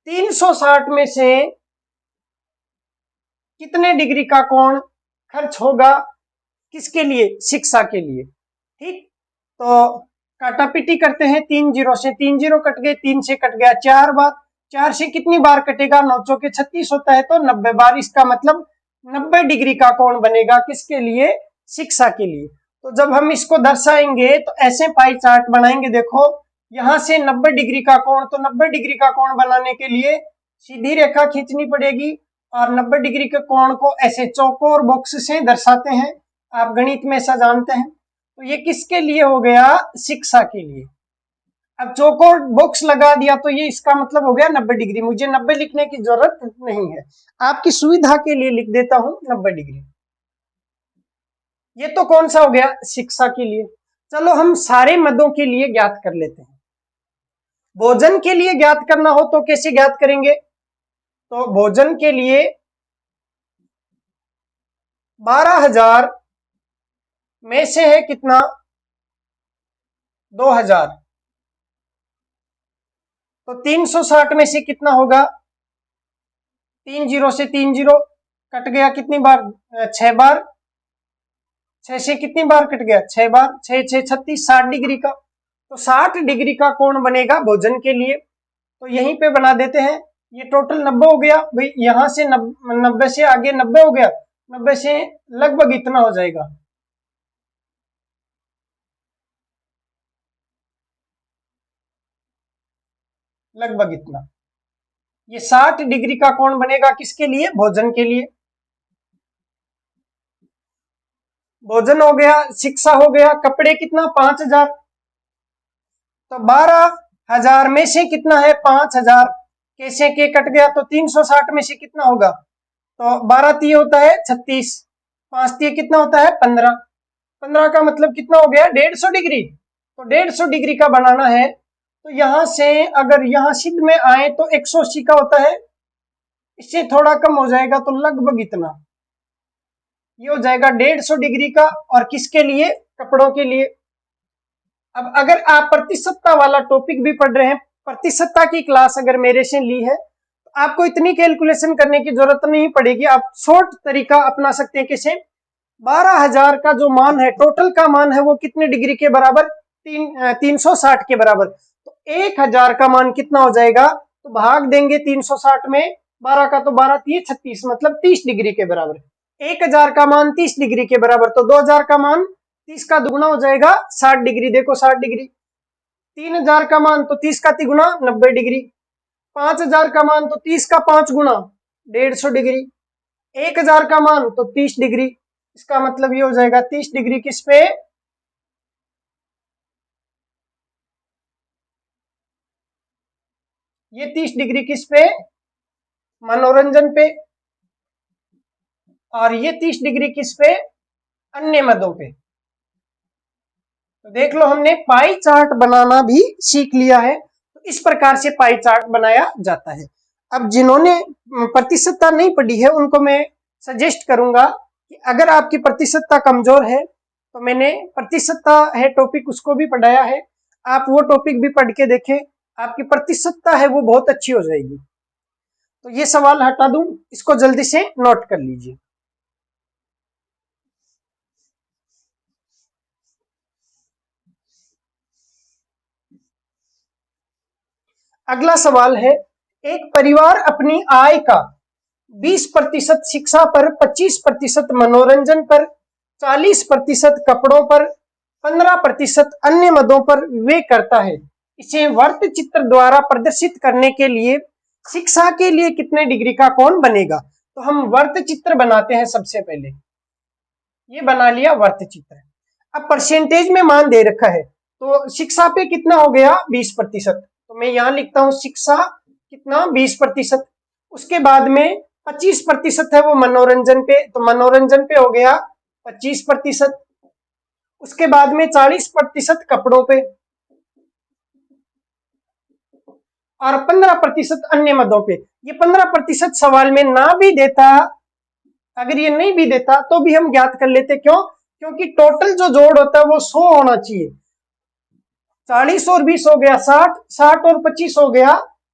360 में से कितने डिग्री का कोण खर्च होगा, किसके लिए, शिक्षा के लिए। ठीक, तो काटापीटी करते हैं, 3 जीरो से 3 जीरो कट गए, 3 से कट गया 4 बार, 4 से कितनी बार कटेगा, 9 चौके 36 होता है, तो 90 बार। इसका मतलब 90 डिग्री का कोण बनेगा, किसके लिए, शिक्षा के लिए। तो जब हम इसको दर्शाएंगे तो ऐसे पाई चार्ट बनाएंगे, देखो यहां से 90 डिग्री का कोण, तो 90 डिग्री का कोण बनाने के लिए सीधी रेखा खींचनी पड़ेगी, और 90 डिग्री के कोण को ऐसे चौकोर बॉक्स से दर्शाते हैं, आप गणित में ऐसा जानते हैं। तो ये किसके लिए हो गया, शिक्षा के लिए। अब चौकोर बॉक्स लगा दिया तो ये इसका मतलब हो गया 90 डिग्री। मुझे 90 लिखने की जरूरत नहीं है, आपकी सुविधा के लिए लिख देता हूं 90 डिग्री। ये तो कौन सा हो गया, शिक्षा के लिए। चलो हम सारे मदों के लिए ज्ञात कर लेते हैं। भोजन के लिए ज्ञात करना हो तो कैसे ज्ञात करेंगे, तो भोजन के लिए 12,000 में से है कितना, 2,000, तो 360 में से कितना होगा, 3 जीरो से 3 जीरो कट गया, कितनी बार, 6 बार, 6 से कितनी बार कट गया, 6 बार, 6 6 36, 60 डिग्री का। तो 60 डिग्री का कोण बनेगा भोजन के लिए, तो यहीं पे बना देते हैं। ये टोटल 90 हो गया भाई, यहां से 90 से आगे 90 हो गया, 90 से लगभग इतना हो जाएगा, लगभग इतना। ये 60 डिग्री का कोण बनेगा, किसके लिए, भोजन के लिए। भोजन हो गया, शिक्षा हो गया, कपड़े कितना, 5,000, तो 12,000 में से कितना है, 5,000, कैसे के कट गया, तो 360 में से कितना होगा, तो 12 तीय होता है 36, 5 तीय कितना होता है 15, 15 का मतलब कितना हो गया, 150 डिग्री। तो 150 डिग्री का बनाना है, तो यहां से अगर यहां सिद्ध में आए तो 180 का होता है, इससे थोड़ा कम हो जाएगा, तो लगभग इतना, ये हो जाएगा 150 डिग्री का। और किसके लिए, कपड़ों के लिए। अब अगर आप प्रतिशतता वाला टॉपिक भी पढ़ रहे हैं, प्रतिशतता की क्लास अगर मेरे से ली है, तो आपको इतनी कैलकुलेशन करने की जरूरत नहीं पड़ेगी, आप शॉर्ट तरीका अपना सकते हैं। कैसे, 12,000 का जो मान है, टोटल का मान है, वो कितने डिग्री के बराबर, 360 के बराबर। तो 1,000 का मान कितना हो जाएगा, तो भाग देंगे 360 में, 12 का तो 12 तीय 36, मतलब 30 डिग्री के बराबर। 1,000 का मान 30 डिग्री के बराबर, तो 2,000 का मान 30 का दुगुना हो जाएगा, 60 डिग्री। देखो 60 डिग्री, 3,000 का मान तो 30 का तिगुना 90 डिग्री, 5,000 का मान तो 30 का 5 गुना 150 डिग्री, 1,000 का मान तो 30 डिग्री। इसका मतलब ये हो जाएगा 30 डिग्री किस पे, ये 30 डिग्री किस पे, मनोरंजन पे, और ये 30 डिग्री किस पे, अन्य मदों पे। तो देख लो हमने पाई चार्ट बनाना भी सीख लिया है, तो इस प्रकार से पाई चार्ट बनाया जाता है। अब जिन्होंने प्रतिशतता नहीं पढ़ी है उनको मैं सजेस्ट करूंगा कि अगर आपकी प्रतिशतता कमजोर है, तो मैंने प्रतिशतता है टॉपिक, उसको भी पढ़ाया है, आप वो टॉपिक भी पढ़ के देखें, आपकी प्रतिशतता है वो बहुत अच्छी हो जाएगी। तो ये सवाल हटा दूं, इसको जल्दी से नोट कर लीजिए। अगला सवाल है, एक परिवार अपनी आय का 20% शिक्षा पर, 25% मनोरंजन पर, 40% कपड़ों पर, 15% अन्य मदों पर व्यय करता है। इसे वर्त चित्र द्वारा प्रदर्शित करने के लिए शिक्षा के लिए कितने डिग्री का कोण बनेगा। तो हम वर्त चित्र बनाते हैं सबसे पहले, ये बना लिया वर्त चित्र। अब परसेंटेज में मान दे रखा है, तो शिक्षा पे कितना हो गया 20%, तो मैं यहां लिखता हूं शिक्षा कितना 20%। उसके बाद में 25% है वो मनोरंजन पे, तो मनोरंजन पे हो गया 25%। उसके बाद में 40% कपड़ों पे, और 15% अन्य मदों पे। ये 15% सवाल में ना भी देता अगर ये नहीं भी देता तो भी हम ज्ञात कर लेते। क्यों? क्योंकि टोटल जो जोड़ होता है वो 100 होना चाहिए। 40 और 20 हो गया 60, 60 और 25 हो गया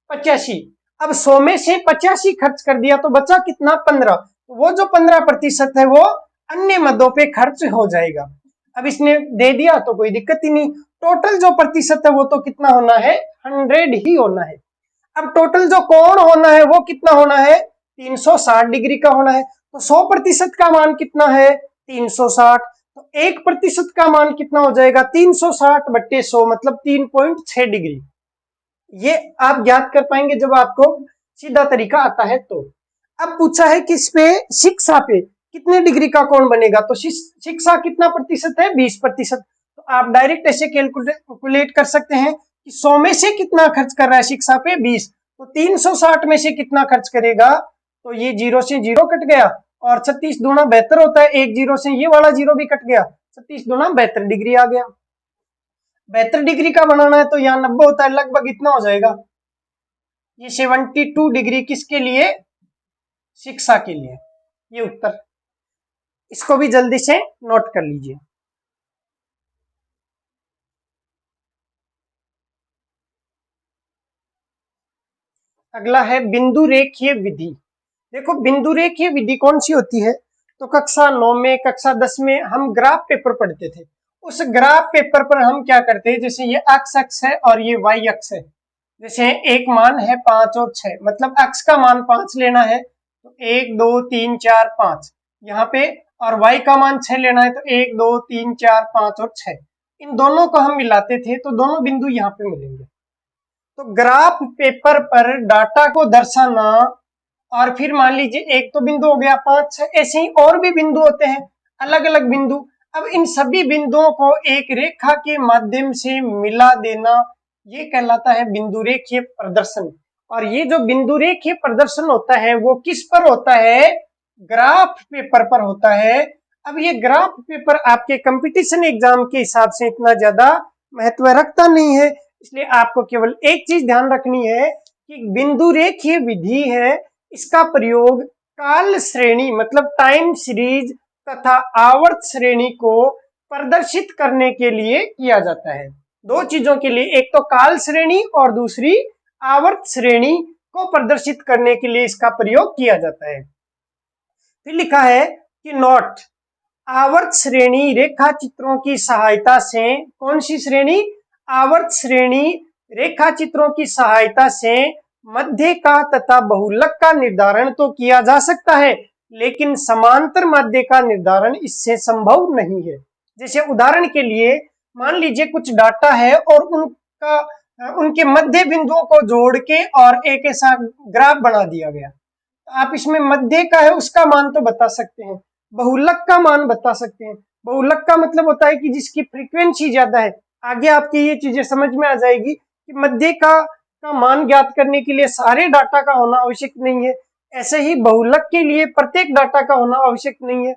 85। अब 100 में से 85 खर्च कर दिया तो बचा कितना? 15। वो जो 15% है वो अन्य मदों पे खर्च हो जाएगा। अब इसने दे दिया तो कोई दिक्कत ही नहीं। टोटल जो प्रतिशत है वो तो कितना होना है? 100 ही होना है। अब टोटल जो कोण होना है वो कितना होना है? 360 डिग्री का होना है। तो 100% का मान कितना है? 360। तो 1% का मान कितना हो जाएगा? 360 बट्टे 100 मतलब 3.6 डिग्री। ये आप ज्ञात कर पाएंगे जब आपको सीधा तरीका आता है तो। अब पूछा है कि इस पे शिक्षा पे कितने डिग्री का कोण बनेगा, तो शिक्षा कितना प्रतिशत है? 20%। तो आप डायरेक्ट ऐसे कैलकुलेट कर सकते हैं कि 100 में से कितना खर्च कर रहा है शिक्षा पे? 20। तो 360 में से कितना खर्च करेगा? तो ये 0 से 0 कट गया और 36 दूना 72 होता है। एक 0 से ये वाला 0 भी कट गया, 36 दूना 72 डिग्री आ गया। 72 डिग्री का बनाना है तो यहाँ 90 होता है, लगभग इतना हो जाएगा। ये 72 डिग्री किसके लिए? शिक्षा के लिए। ये उत्तर, इसको भी जल्दी से नोट कर लीजिए। अगला है बिंदु रेखीय विधि। देखो बिंदु रेखीय विधि कौन सी होती है? तो कक्षा 9 में, कक्षा 10 में हम ग्राफ पेपर पढ़ते थे। उस ग्राफ पेपर पर हम क्या करते हैं, जैसे ये एक्स अक्ष है और ये वाई अक्ष है। जैसे एक मान है 5 और 6, मतलब अक्ष का मान 5 लेना है तो 1 2 3 4 5 यहाँ पे, और y का मान 6 लेना है तो 1 2 3 4 5 और 6। इन दोनों को हम मिलाते थे तो दोनों बिंदु यहाँ पे मिलेंगे। तो ग्राफ पेपर पर डाटा को दर्शाना, और फिर मान लीजिए एक तो बिंदु हो गया 5 6, ऐसे ही और भी बिंदु होते हैं, अलग अलग बिंदु। अब इन सभी बिंदुओं को एक रेखा के माध्यम से मिला देना, ये कहलाता है बिंदु रेखीय प्रदर्शन। और ये जो बिंदु रेखीय प्रदर्शन होता है वो किस पर होता है? ग्राफ पेपर पर होता है। अब ये ग्राफ पेपर आपके कंपटीशन एग्जाम के हिसाब से इतना ज्यादा महत्व रखता नहीं है, इसलिए आपको केवल एक चीज ध्यान रखनी है कि बिंदु रेखीय विधि है, इसका प्रयोग काल श्रेणी मतलब टाइम सीरीज तथा आवर्त श्रेणी को प्रदर्शित करने के लिए किया जाता है। दो चीजों के लिए, एक तो काल श्रेणी और दूसरी आवर्त श्रेणी को प्रदर्शित करने के लिए इसका प्रयोग किया जाता है। फिर लिखा है कि नोट, आवर्त श्रेणी रेखा चित्रों की सहायता से, कौन सी श्रेणी? आवर्त श्रेणी रेखा चित्रों की सहायता से मध्य का तथा बहुलक का निर्धारण तो किया जा सकता है, लेकिन समांतर माध्य का निर्धारण इससे संभव नहीं है। जैसे उदाहरण के लिए मान लीजिए कुछ डाटा है और उनके मध्य बिंदुओं को जोड़ के और एक ऐसा ग्राफ बना दिया गया। आप इसमें मध्य का है उसका मान तो बता सकते हैं, बहुलक का मान बता सकते हैं। बहुलक का मतलब होता है कि जिसकी फ्रीक्वेंसी ज्यादा है। आगे आपकी ये चीजें समझ में आ जाएगी कि मध्य का मान ज्ञात करने के लिए सारे डाटा का होना आवश्यक नहीं है, ऐसे ही बहुलक के लिए प्रत्येक डाटा का होना आवश्यक नहीं है,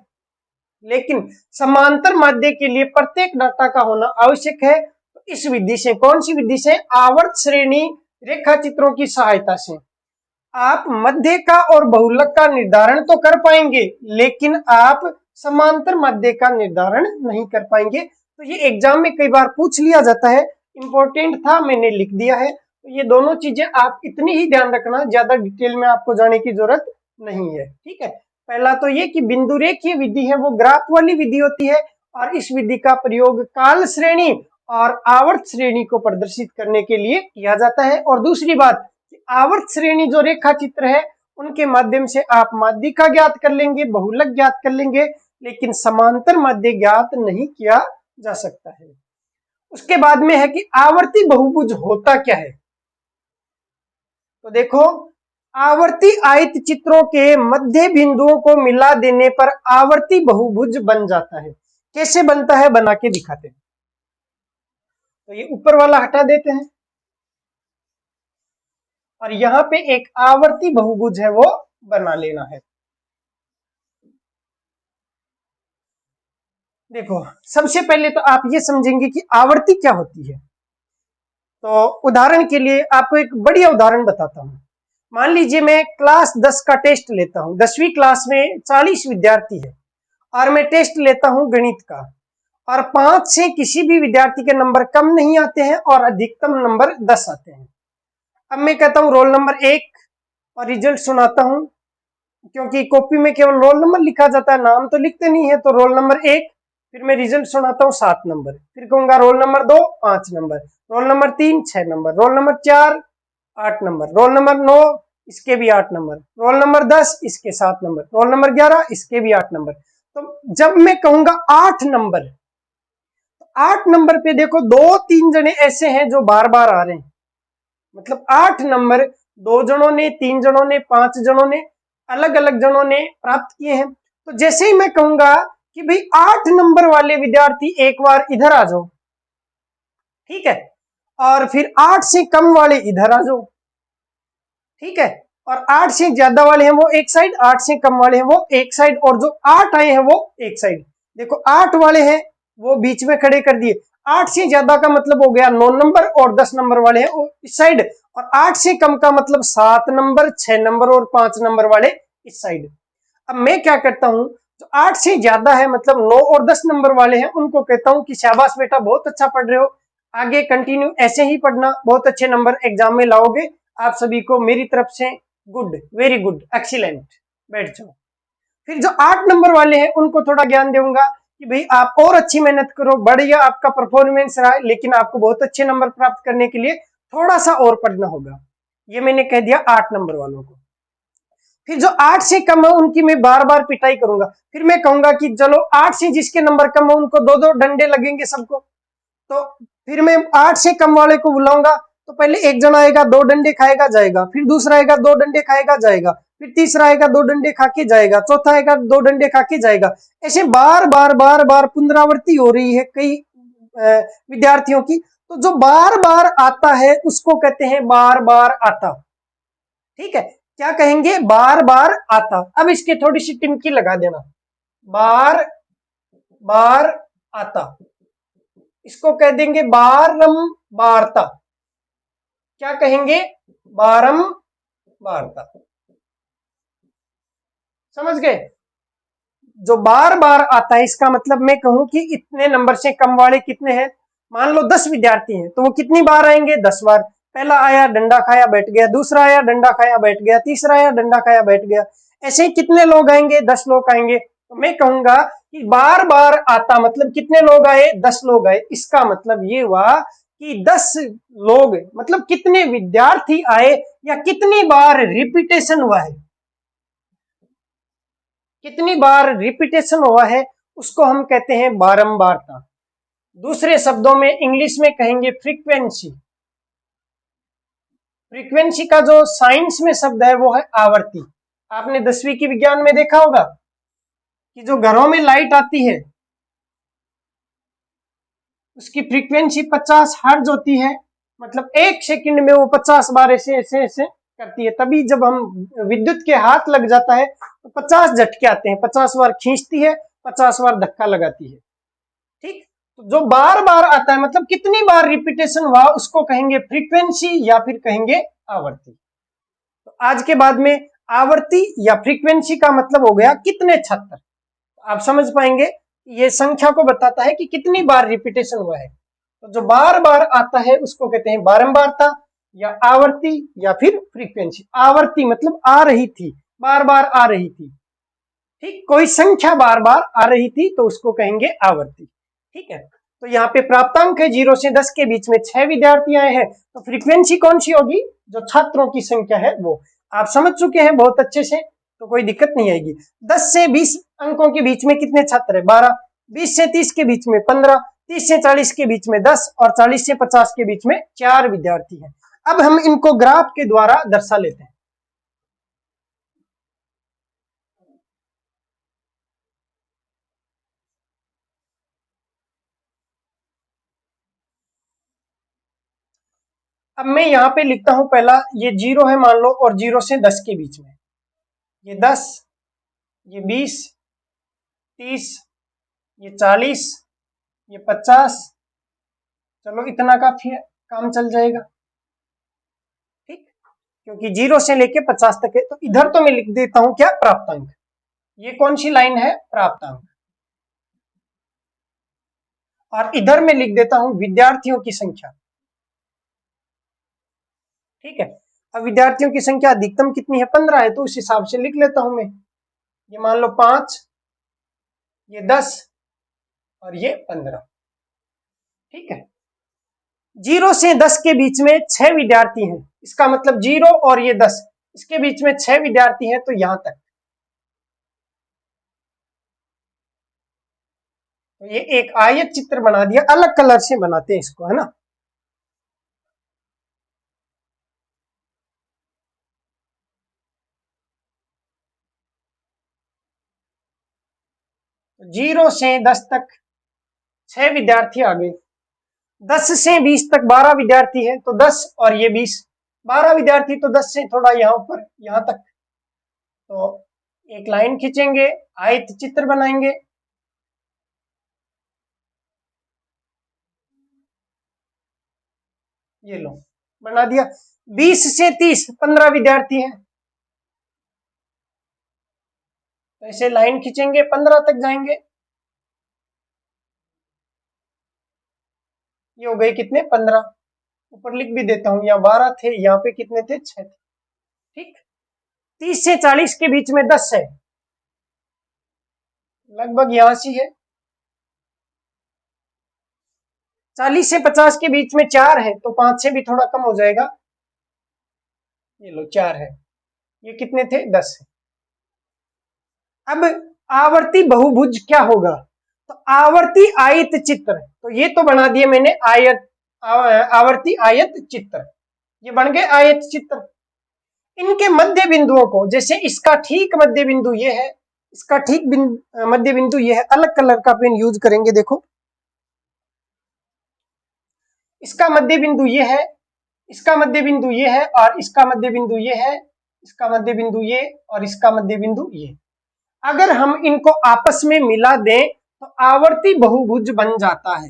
लेकिन समांतर माध्य के लिए प्रत्येक डाटा का होना आवश्यक है। तो इस विधि से, कौन सी विधि से? आवर्त श्रेणी रेखा चित्रों की सहायता से आप मध्य का और बहुलक का निर्धारण तो कर पाएंगे, लेकिन आप समांतर मध्य का निर्धारण नहीं कर पाएंगे। तो ये एग्जाम में कई बार पूछ लिया जाता है, इंपॉर्टेंट था मैंने लिख दिया है। तो ये दोनों चीजें आप इतनी ही ध्यान रखना, ज्यादा डिटेल में आपको जाने की जरूरत नहीं है। ठीक है, पहला तो ये कि बिंदु रेखीय विधि है वो ग्राफ वाली विधि होती है, और इस विधि का प्रयोग काल श्रेणी और आवर्त श्रेणी को प्रदर्शित करने के लिए किया जाता है। और दूसरी बात, आवर्त श्रेणी जो रेखा चित्र है उनके माध्यम से आप माध्यिका ज्ञात कर लेंगे, बहुलक ज्ञात कर लेंगे, लेकिन समांतर माध्य ज्ञात नहीं किया जा सकता है। उसके बाद में है कि आवर्ती बहुभुज होता क्या है। तो देखो, आवर्ती आयत चित्रों के मध्य बिंदुओं को मिला देने पर आवर्ती बहुभुज बन जाता है। कैसे बनता है बना के दिखाते हैं। तो ये ऊपर वाला हटा देते हैं और यहाँ पे एक आवर्ती बहुभुज है वो बना लेना है। देखो, सबसे पहले तो आप ये समझेंगे कि आवर्ती क्या होती है। तो उदाहरण के लिए आपको एक बढ़िया उदाहरण बताता हूं। मान लीजिए मैं क्लास 10 का टेस्ट लेता हूं, 10वीं क्लास में 40 विद्यार्थी है और मैं टेस्ट लेता हूं गणित का, और 5 से किसी भी विद्यार्थी के नंबर कम नहीं आते हैं और अधिकतम नंबर 10 आते हैं। अब मैं कहता हूं रोल नंबर 1 और रिजल्ट सुनाता हूं, क्योंकि कॉपी में केवल रोल नंबर लिखा जाता है, नाम तो लिखते नहीं है। तो रोल नंबर 1, फिर मैं रिजल्ट सुनाता हूँ 7 नंबर, फिर कहूंगा roll number 2 5 number, roll number 3 6 number, roll number 4 8 number, roll number 9 इसके भी 8 नंबर, रोल नंबर 10 इसके 7 नंबर, रोल नंबर 11 इसके भी 8 नंबर। तो जब मैं कहूंगा 8 नंबर, तो 8 नंबर पे देखो 2-3 जने ऐसे हैं जो बार बार आ रहे हैं, मतलब 8 नंबर 2 जनों ने, 3 जनों ने, 5 जनों ने, अलग अलग जनों ने प्राप्त किए हैं। तो जैसे ही मैं कहूंगा कि भाई 8 नंबर वाले विद्यार्थी एक बार इधर आ जाओ, ठीक है, और फिर 8 से कम वाले इधर आ जाओ, ठीक है, और 8 से ज्यादा वाले हैं वो एक साइड, 8 से कम वाले हैं वो एक साइड, और जो 8 आए हैं वो एक साइड। देखो 8 वाले हैं वो बीच में खड़े कर दिए, 8 से ज्यादा का मतलब हो गया 9 नंबर, और 10 नंबर वाले हैं वो इस साइड, और 8 से कम का मतलब 7 नंबर, 6 नंबर और 5 नंबर वाले इस साइड। अब मैं क्या करता हूं, जो 8 से ज्यादा है मतलब 9 और 10 नंबर वाले हैं, उनको कहता हूं कि शाबाश बेटा, बहुत अच्छा पढ़ रहे हो, आगे कंटिन्यू ऐसे ही पढ़ना, बहुत अच्छे नंबर एग्जाम में लाओगे। आप सभी को मेरी तरफ से गुड, वेरी गुड, एक्सीलेंट, बैठ जाओ। फिर जो 8 नंबर वाले हैं उनको थोड़ा ज्ञान दूंगा कि भाई आप और अच्छी मेहनत करो, बढ़िया आपका परफॉर्मेंस रहा है, लेकिन आपको बहुत अच्छे नंबर प्राप्त करने के लिए थोड़ा सा और पढ़ना होगा। ये मैंने कह दिया 8 नंबर वालों को। फिर जो 8 से कम है उनकी मैं बार बार पिटाई करूंगा। फिर मैं कहूंगा कि चलो 8 से जिसके नंबर कम है उनको 2-2 डंडे लगेंगे सबको। तो फिर मैं 8 से कम वाले को बुलाऊंगा, तो पहले एक जना आएगा 2 डंडे खाएगा जाएगा, फिर दूसरा आएगा 2 डंडे खाएगा जाएगा, फिर तीसरा आएगा 2 डंडे खा के जाएगा, चौथा आएगा 2 डंडे खा के जाएगा। ऐसे बार बार बार बार पुनरावृत्ति हो रही है कई विद्यार्थियों की। तो जो बार बार आता है उसको कहते हैं बार बार आता, ठीक है, क्या कहेंगे, बार बार आता। अब इसके थोड़ी सी टिमकी लगा देना, बार बार आता, इसको कह देंगे बारंबारता। क्या कहेंगे, बारंबारता। समझ गए? जो बार बार आता है इसका मतलब मैं कहूं कि इतने नंबर से कम वाले कितने हैं, मान लो 10 विद्यार्थी हैं, तो वो कितनी बार आएंगे, 10 बार। पहला आया डंडा खाया बैठ गया, दूसरा आया डंडा खाया बैठ गया, तीसरा आया डंडा खाया बैठ गया। ऐसे ही कितने लोग आएंगे, 10 लोग आएंगे। तो मैं कहूंगा कि बार बार आता मतलब कितने लोग आए, 10 लोग आए। इसका मतलब ये हुआ कि 10 लोग मतलब कितने विद्यार्थी आए, या कितनी बार रिपीटेशन हुआ है, कितनी बार रिपीटेशन हुआ है, उसको हम कहते हैं बारंबारता। दूसरे शब्दों में इंग्लिश में कहेंगे फ्रीक्वेंसी। फ्रीक्वेंसी का जो साइंस में शब्द है वो है आवर्ती। आपने 10वीं की विज्ञान में देखा होगा कि जो घरों में लाइट आती है उसकी फ्रीक्वेंसी 50 हर्ट्ज होती है, मतलब 1 सेकंड में वो 50 बार ऐसे ऐसे ऐसे करती है। तभी जब हम विद्युत के हाथ लग जाता है तो 50 झटके आते हैं, 50 बार खींचती है, 50 बार धक्का लगाती है, ठीक। तो जो बार बार आता है मतलब कितनी बार रिपीटेशन हुआ उसको कहेंगे फ्रीक्वेंसी या फिर कहेंगे आवर्ती। तो आज के बाद में आवर्ती या फ्रीक्वेंसी का मतलब हो गया कितने छात्र। आप समझ पाएंगे ये संख्या को बताता है कि कितनी बार रिपीटेशन हुआ है। तो जो बार बार आता है उसको कहते हैं बारंबारता या आवर्ती या फिर फ्रीक्वेंसी। आवर्ती मतलब आ रही थी, बार बार आ रही थी, ठीक, कोई संख्या बार बार आ रही थी तो उसको कहेंगे आवर्ती, ठीक है। तो यहाँ पे प्राप्तांक है 0 से 10 के बीच में 6 विद्यार्थी आए हैं, तो फ्रीक्वेंसी कौन सी होगी, जो छात्रों की संख्या है वो। आप समझ चुके हैं बहुत अच्छे से, तो कोई दिक्कत नहीं आएगी। 10 से 20 अंकों के बीच में कितने छात्र है, 12। 20 से 30 के बीच में 15, 30 से 40 के बीच में 10 और 40 से 50 के बीच में 4 विद्यार्थी हैं। अब हम इनको ग्राफ के द्वारा दर्शा लेते हैं। अब मैं यहाँ पे लिखता हूं, पहला ये 0 है मान लो, और 0 से 10 के बीच में ये 10, ये 20, 30, ये 40, ये 50। चलो इतना काफी है, काम चल जाएगा, ठीक। क्योंकि 0 से लेके 50 तक है। तो इधर तो मैं लिख देता हूं क्या, प्राप्तांक। ये कौन सी लाइन है, प्राप्तांक। और इधर मैं लिख देता हूं विद्यार्थियों की संख्या। ठीक है, अब विद्यार्थियों की संख्या अधिकतम कितनी है, 15 है, तो उस हिसाब से लिख लेता हूं मैं। ये मान लो 5, ये 10 और ये 15। ठीक है, 0 से 10 के बीच में 6 विद्यार्थी हैं, इसका मतलब 0 और ये 10, इसके बीच में 6 विद्यार्थी हैं, तो यहां तक। तो ये एक आयत चित्र बना दिया, अलग कलर से बनाते हैं इसको, है ना। तो 0 से 10 तक 6 विद्यार्थी आ गए। 10 से 20 तक 12 विद्यार्थी है, तो 10 और ये 20, 12 विद्यार्थी, तो 10 से थोड़ा यहाँ ऊपर, यहाँ तक। तो एक लाइन खींचेंगे, आयत चित्र बनाएंगे। ये लो, बना दिया। 20 से 30 15 विद्यार्थी हैं, तो ऐसे लाइन खींचेंगे, 15 तक जाएंगे। ये हो गए कितने, 15। ऊपर लिख भी देता हूं, यहाँ 12 थे, यहाँ पे कितने थे, 6 थे। ठीक, 30 से 40 के बीच में 10 है, लगभग यहां से है। 40 से 50 के बीच में 4 है, तो 5 से भी थोड़ा कम हो जाएगा। ये लो 4 है, ये कितने थे, 10 है। अब आवर्ती बहुभुज क्या होगा, तो आवर्ती आयत चित्र, तो ये तो बना दिए मैंने आयत, आवर्ती आयत चित्र, ये बन गए आयत चित्र। इनके मध्य बिंदुओं को, जैसे इसका ठीक मध्य बिंदु ये है, इसका ठीक मध्य बिंदु ये है, अलग कलर का पेन यूज करेंगे, देखो इसका मध्य बिंदु ये है, इसका मध्य बिंदु ये है, और इसका मध्य बिंदु ये है, इसका मध्य बिंदु ये, और इसका मध्य बिंदु ये। अगर हम इनको आपस में मिला दें तो आवर्ती बहुभुज बन जाता है।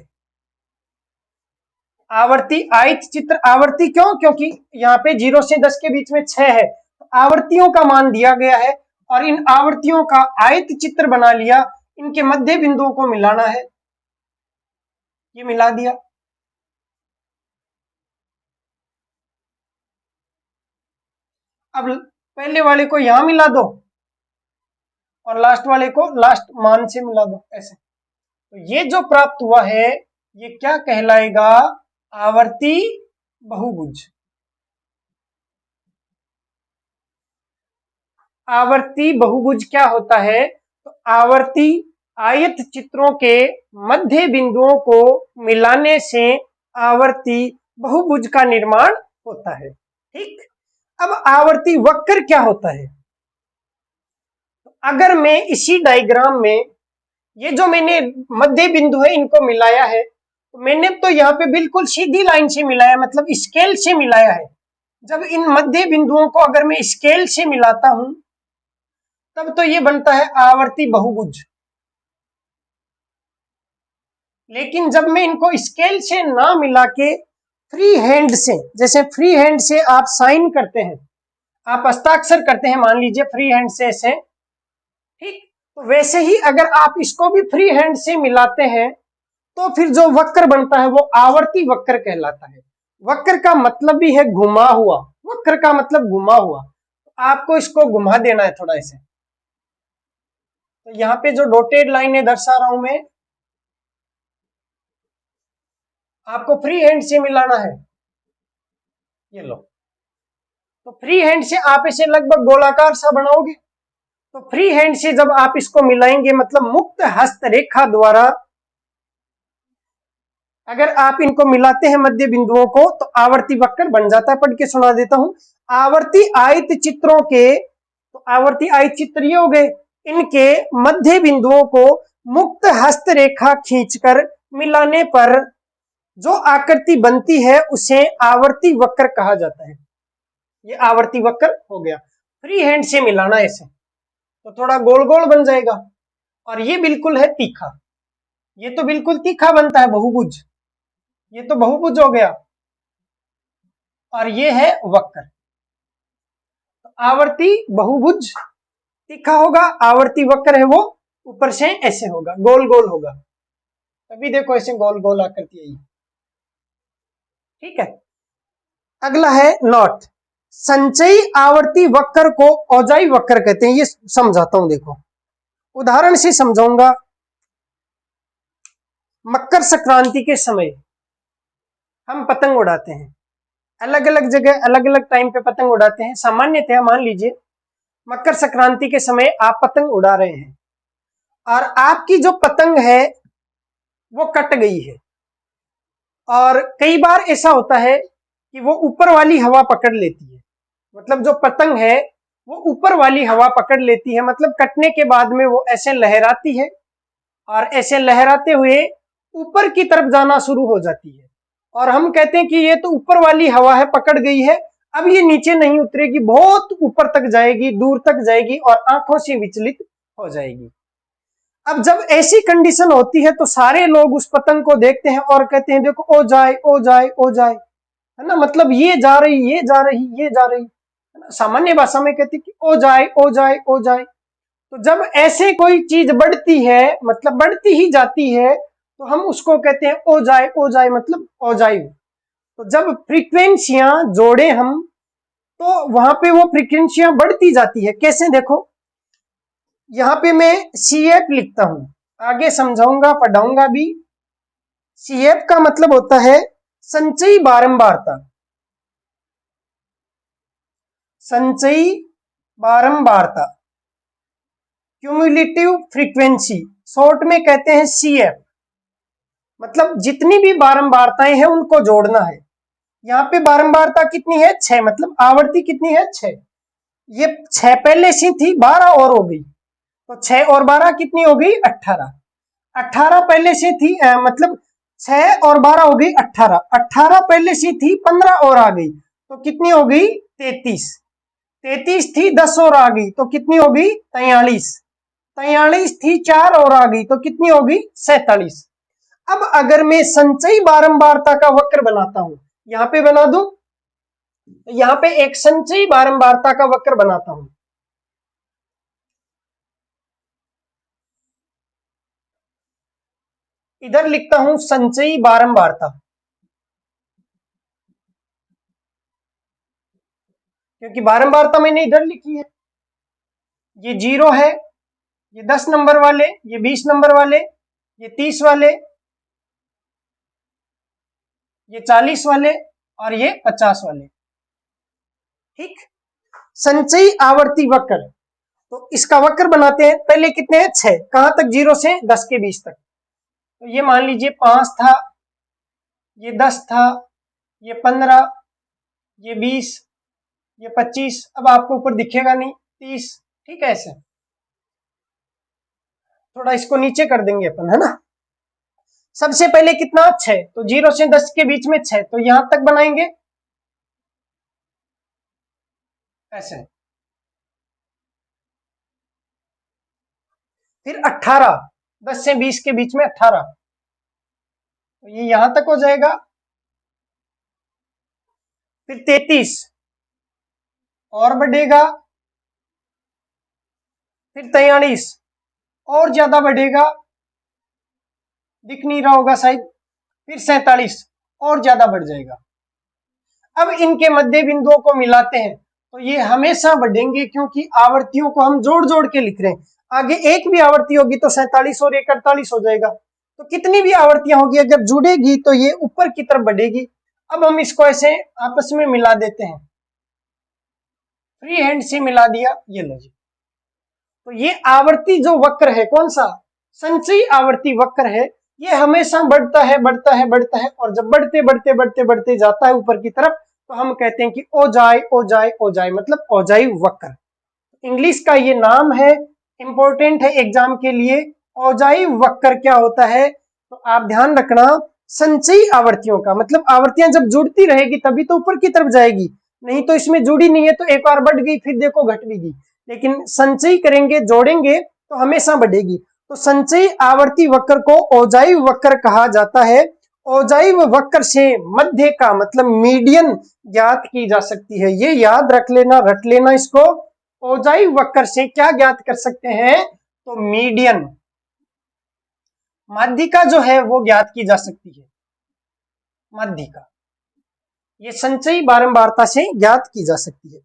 आवर्ती आयत चित्र, आवर्ती क्यों, क्योंकि यहाँ पे 0 से 10 के बीच में 6 है, तो आवर्तियों का मान दिया गया है, और इन आवर्तियों का आयत चित्र बना लिया। इनके मध्य बिंदुओं को मिलाना है, ये मिला दिया। अब पहले वाले को यहां मिला दो, और लास्ट वाले को लास्ट मान से मिला दो, ऐसे। तो ये जो प्राप्त हुआ है, ये क्या कहलाएगा, आवर्ती बहुभुज। आवर्ती बहुभुज क्या होता है, तो आवर्ती आयत चित्रों के मध्य बिंदुओं को मिलाने से आवर्ती बहुभुज का निर्माण होता है। ठीक, अब आवर्ती वक्र क्या होता है, अगर मैं इसी डायग्राम में ये जो मैंने मध्य बिंदु है इनको मिलाया है, तो मैंने तो यहाँ पे बिल्कुल सीधी लाइन से मिलाया, मतलब स्केल से मिलाया है। जब इन मध्य बिंदुओं को अगर मैं स्केल से मिलाता हूं, तब तो ये बनता है आवर्ती बहुभुज। लेकिन जब मैं इनको स्केल से ना मिला के फ्री हैंड से, जैसे फ्री हैंड से आप साइन करते हैं, आप हस्ताक्षर करते हैं, मान लीजिए फ्री हैंड से ऐसे, ठीक, तो वैसे ही अगर आप इसको भी फ्री हैंड से मिलाते हैं, तो फिर जो वक्र बनता है वो आवर्ती वक्र कहलाता है। वक्र का मतलब भी है घुमा हुआ, वक्र का मतलब घुमा हुआ, तो आपको इसको घुमा देना है थोड़ा ऐसे। तो यहाँ पे जो डॉटेड लाइनें दर्शा रहा हूं मैं, आपको फ्री हैंड से मिलाना है। ये लो, तो फ्री हैंड से आप इसे लगभग गोलाकार सा बनाओगे। तो फ्री हैंड से जब आप इसको मिलाएंगे, मतलब मुक्त हस्त रेखा द्वारा अगर आप इनको मिलाते हैं मध्य बिंदुओं को, तो आवर्ती वक्र बन जाता है। पढ़ के सुना देता हूं, आवर्ती आयत चित्रों के, तो आवर्ती आयत चित्र ये हो गए, इनके मध्य बिंदुओं को मुक्त हस्त रेखा खींचकर मिलाने पर जो आकृति बनती है उसे आवर्ती वक्र कहा जाता है। ये आवर्ती वक्र हो गया। फ्री हैंड से मिलाना ऐसे, तो थोड़ा गोल गोल बन जाएगा, और ये बिल्कुल है तीखा, ये तो बिल्कुल तीखा बनता है बहुभुज, ये तो बहुभुज हो गया, और ये है वक्र। आवर्ती बहुभुज तीखा होगा, आवर्ती वक्र है वो ऊपर से ऐसे होगा, गोल गोल होगा। अभी देखो ऐसे गोल गोल आकृति है, ठीक है। अगला है नॉट। संचयी आवर्ती वक्र को औजाई वक्र कहते हैं। ये समझाता हूं, देखो उदाहरण से समझाऊंगा। मकर संक्रांति के समय हम पतंग उड़ाते हैं, अलग अलग जगह अलग अलग टाइम पे पतंग उड़ाते हैं। सामान्यतः मान लीजिए मकर संक्रांति के समय आप पतंग उड़ा रहे हैं और आपकी जो पतंग है वो कट गई है, और कई बार ऐसा होता है कि वो ऊपर वाली हवा पकड़ लेती है। मतलब जो पतंग है वो ऊपर वाली हवा पकड़ लेती है, मतलब कटने के बाद में वो ऐसे लहराती है और ऐसे लहराते हुए ऊपर की तरफ जाना शुरू हो जाती है, और हम कहते हैं कि ये तो ऊपर वाली हवा है, पकड़ गई है, अब ये नीचे नहीं उतरेगी, बहुत ऊपर तक जाएगी, दूर तक जाएगी और आंखों से विचलित हो जाएगी। अब जब ऐसी कंडीशन होती है तो सारे लोग उस पतंग को देखते हैं और कहते हैं देखो ओ जाए ओ जाए ओ जाए, है ना। मतलब ये जा रही, ये जा रही, ये जा रही, है ना। सामान्य भाषा में कहते हैं कि ओ जाए ओ जाए ओ जाए। तो जब ऐसे कोई चीज बढ़ती है, मतलब बढ़ती ही जाती है, तो हम उसको कहते हैं ओ जाए मतलब औजाई। तो जब फ्रीक्वेंसियां जोड़े हम, तो वहां पे वो फ्रीक्वेंसियां बढ़ती जाती है। कैसे, देखो यहां पे मैं CF लिखता हूं, आगे समझाऊंगा पढ़ाऊंगा भी। CF का मतलब होता है संचयी बारंबारता, संचयी बारंबारता, क्यूमुलेटिव फ्रीक्वेंसी, शॉर्ट में कहते हैं CF। मतलब जितनी भी बारंबारताएं हैं उनको जोड़ना है। यहाँ पे बारंबारता कितनी है, 6, मतलब आवर्ती कितनी है, 6। ये 6 पहले से थी, 12 और हो गई, तो 6 और 12 कितनी हो गई, 18। 18 पहले से थी, मतलब 6 और 12 हो गई 18। 18 पहले से थी, 15 और आ गई, तो कितनी हो गई, 33। 33 थी, 10 और आ गई, तो कितनी हो गई, 43। 43 थी, 4 और आ गई, तो कितनी हो गई, 47। अब अगर मैं संचयी बारंबारता का वक्र बनाता हूं, यहां पे बना दूं, तो यहां पे एक संचयी बारंबारता का वक्र बनाता हूं। इधर लिखता हूं संचयी बारंबारता, क्योंकि बारंबारता मैंने इधर लिखी है। ये 0 है, ये 10 नंबर वाले, ये 20 नंबर वाले, ये 30 वाले, ये 40 वाले और ये 50 वाले, ठीक। संचयी आवर्ती वक्र, तो इसका वक्र बनाते हैं। पहले कितने हैं, 6, कहां तक, 0 से 10 के बीच तक। तो ये मान लीजिए 5 था, ये 10 था, ये 15, ये 20, ये 25, अब आपको ऊपर दिखेगा नहीं, 30, ठीक है। ऐसे थोड़ा इसको नीचे कर देंगे अपन, है ना। सबसे पहले कितना, 6, तो 0 से 10 के बीच में 6, तो यहां तक बनाएंगे ऐसे। फिर 18, 10 से 20 के बीच में 18, तो ये यहां तक हो जाएगा। फिर 33 और बढ़ेगा, फिर 43 और ज्यादा बढ़ेगा, दिख नहीं रहा होगा शायद, फिर 47 और ज्यादा बढ़ जाएगा। अब इनके मध्य बिंदुओं को मिलाते हैं तो ये हमेशा बढ़ेंगे, क्योंकि आवर्तियों को हम जोड़ जोड़ के लिख रहे हैं। आगे एक भी आवर्ती होगी तो 47 और 48 हो जाएगा। तो कितनी भी आवर्तियां होगी अगर जुड़ेगी तो ये ऊपर की तरफ बढ़ेगी। अब हम इसको ऐसे आपस में मिला देते हैं, फ्री हैंड से मिला दिया, ये लो जी। तो ये आवर्ती जो वक्र है, कौन सा, संचयी आवर्ती वक्र है, ये हमेशा बढ़ता है बढ़ता है बढ़ता है, और जब बढ़ते बढ़ते बढ़ते बढ़ते जाता है ऊपर की तरफ, तो हम कहते हैं कि ओ जाए ओ जाए ओ जाए, मतलब औजाई वक्र। इंग्लिश का ये नाम है, इंपॉर्टेंट है एग्जाम के लिए। औजाई वक्र क्या होता है, तो आप ध्यान रखना, संचयी आवर्तियों का मतलब आवर्तियां जब जुड़ती रहेगी तभी तो ऊपर की तरफ जाएगी, नहीं तो इसमें जुड़ी नहीं है तो एक बार बढ़ गई फिर देखो घट भी गई, लेकिन संचयी करेंगे, जोड़ेंगे तो हमेशा बढ़ेगी। तो संचयी आवर्ती वक्र को औजाई वक्र कहा जाता है। औजाइव वक्र से मध्य का मतलब मीडियन ज्ञात की जा सकती है। ये याद रख लेना, रट लेना इसको। औजाइव वक्र से क्या ज्ञात कर सकते हैं? तो मीडियन, माध्यिका जो है वो ज्ञात की जा सकती है। माध्यिका ये संचयी बारंबारता से ज्ञात की जा सकती है।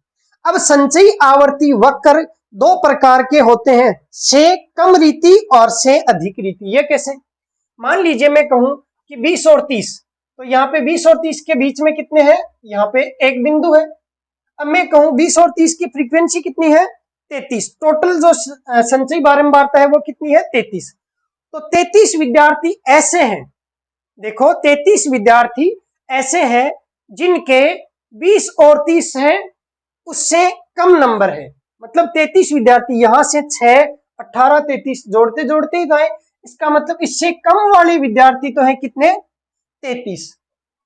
अब संचयी आवर्ती वक्र दो प्रकार के होते हैं, से कम रीति और से अधिक रीति। ये कैसे? मान लीजिए मैं कहूं कि 20 और 30, तो यहाँ पे 20 और 30 के बीच में कितने हैं? यहाँ पे एक बिंदु है। अब मैं कहूं 20 और 30 की फ्रीक्वेंसी कितनी है? 33। टोटल जो संचयी बारंबारता है वो कितनी है? 33। तो 33 विद्यार्थी ऐसे हैं, देखो 33 विद्यार्थी ऐसे हैं जिनके 20 और 30 हैं उससे कम नंबर है। मतलब 33 विद्यार्थी, यहां से 6, 18, 33 जोड़ते जोड़ते ही जाए, इसका मतलब इससे कम वाले विद्यार्थी तो है कितने? 33।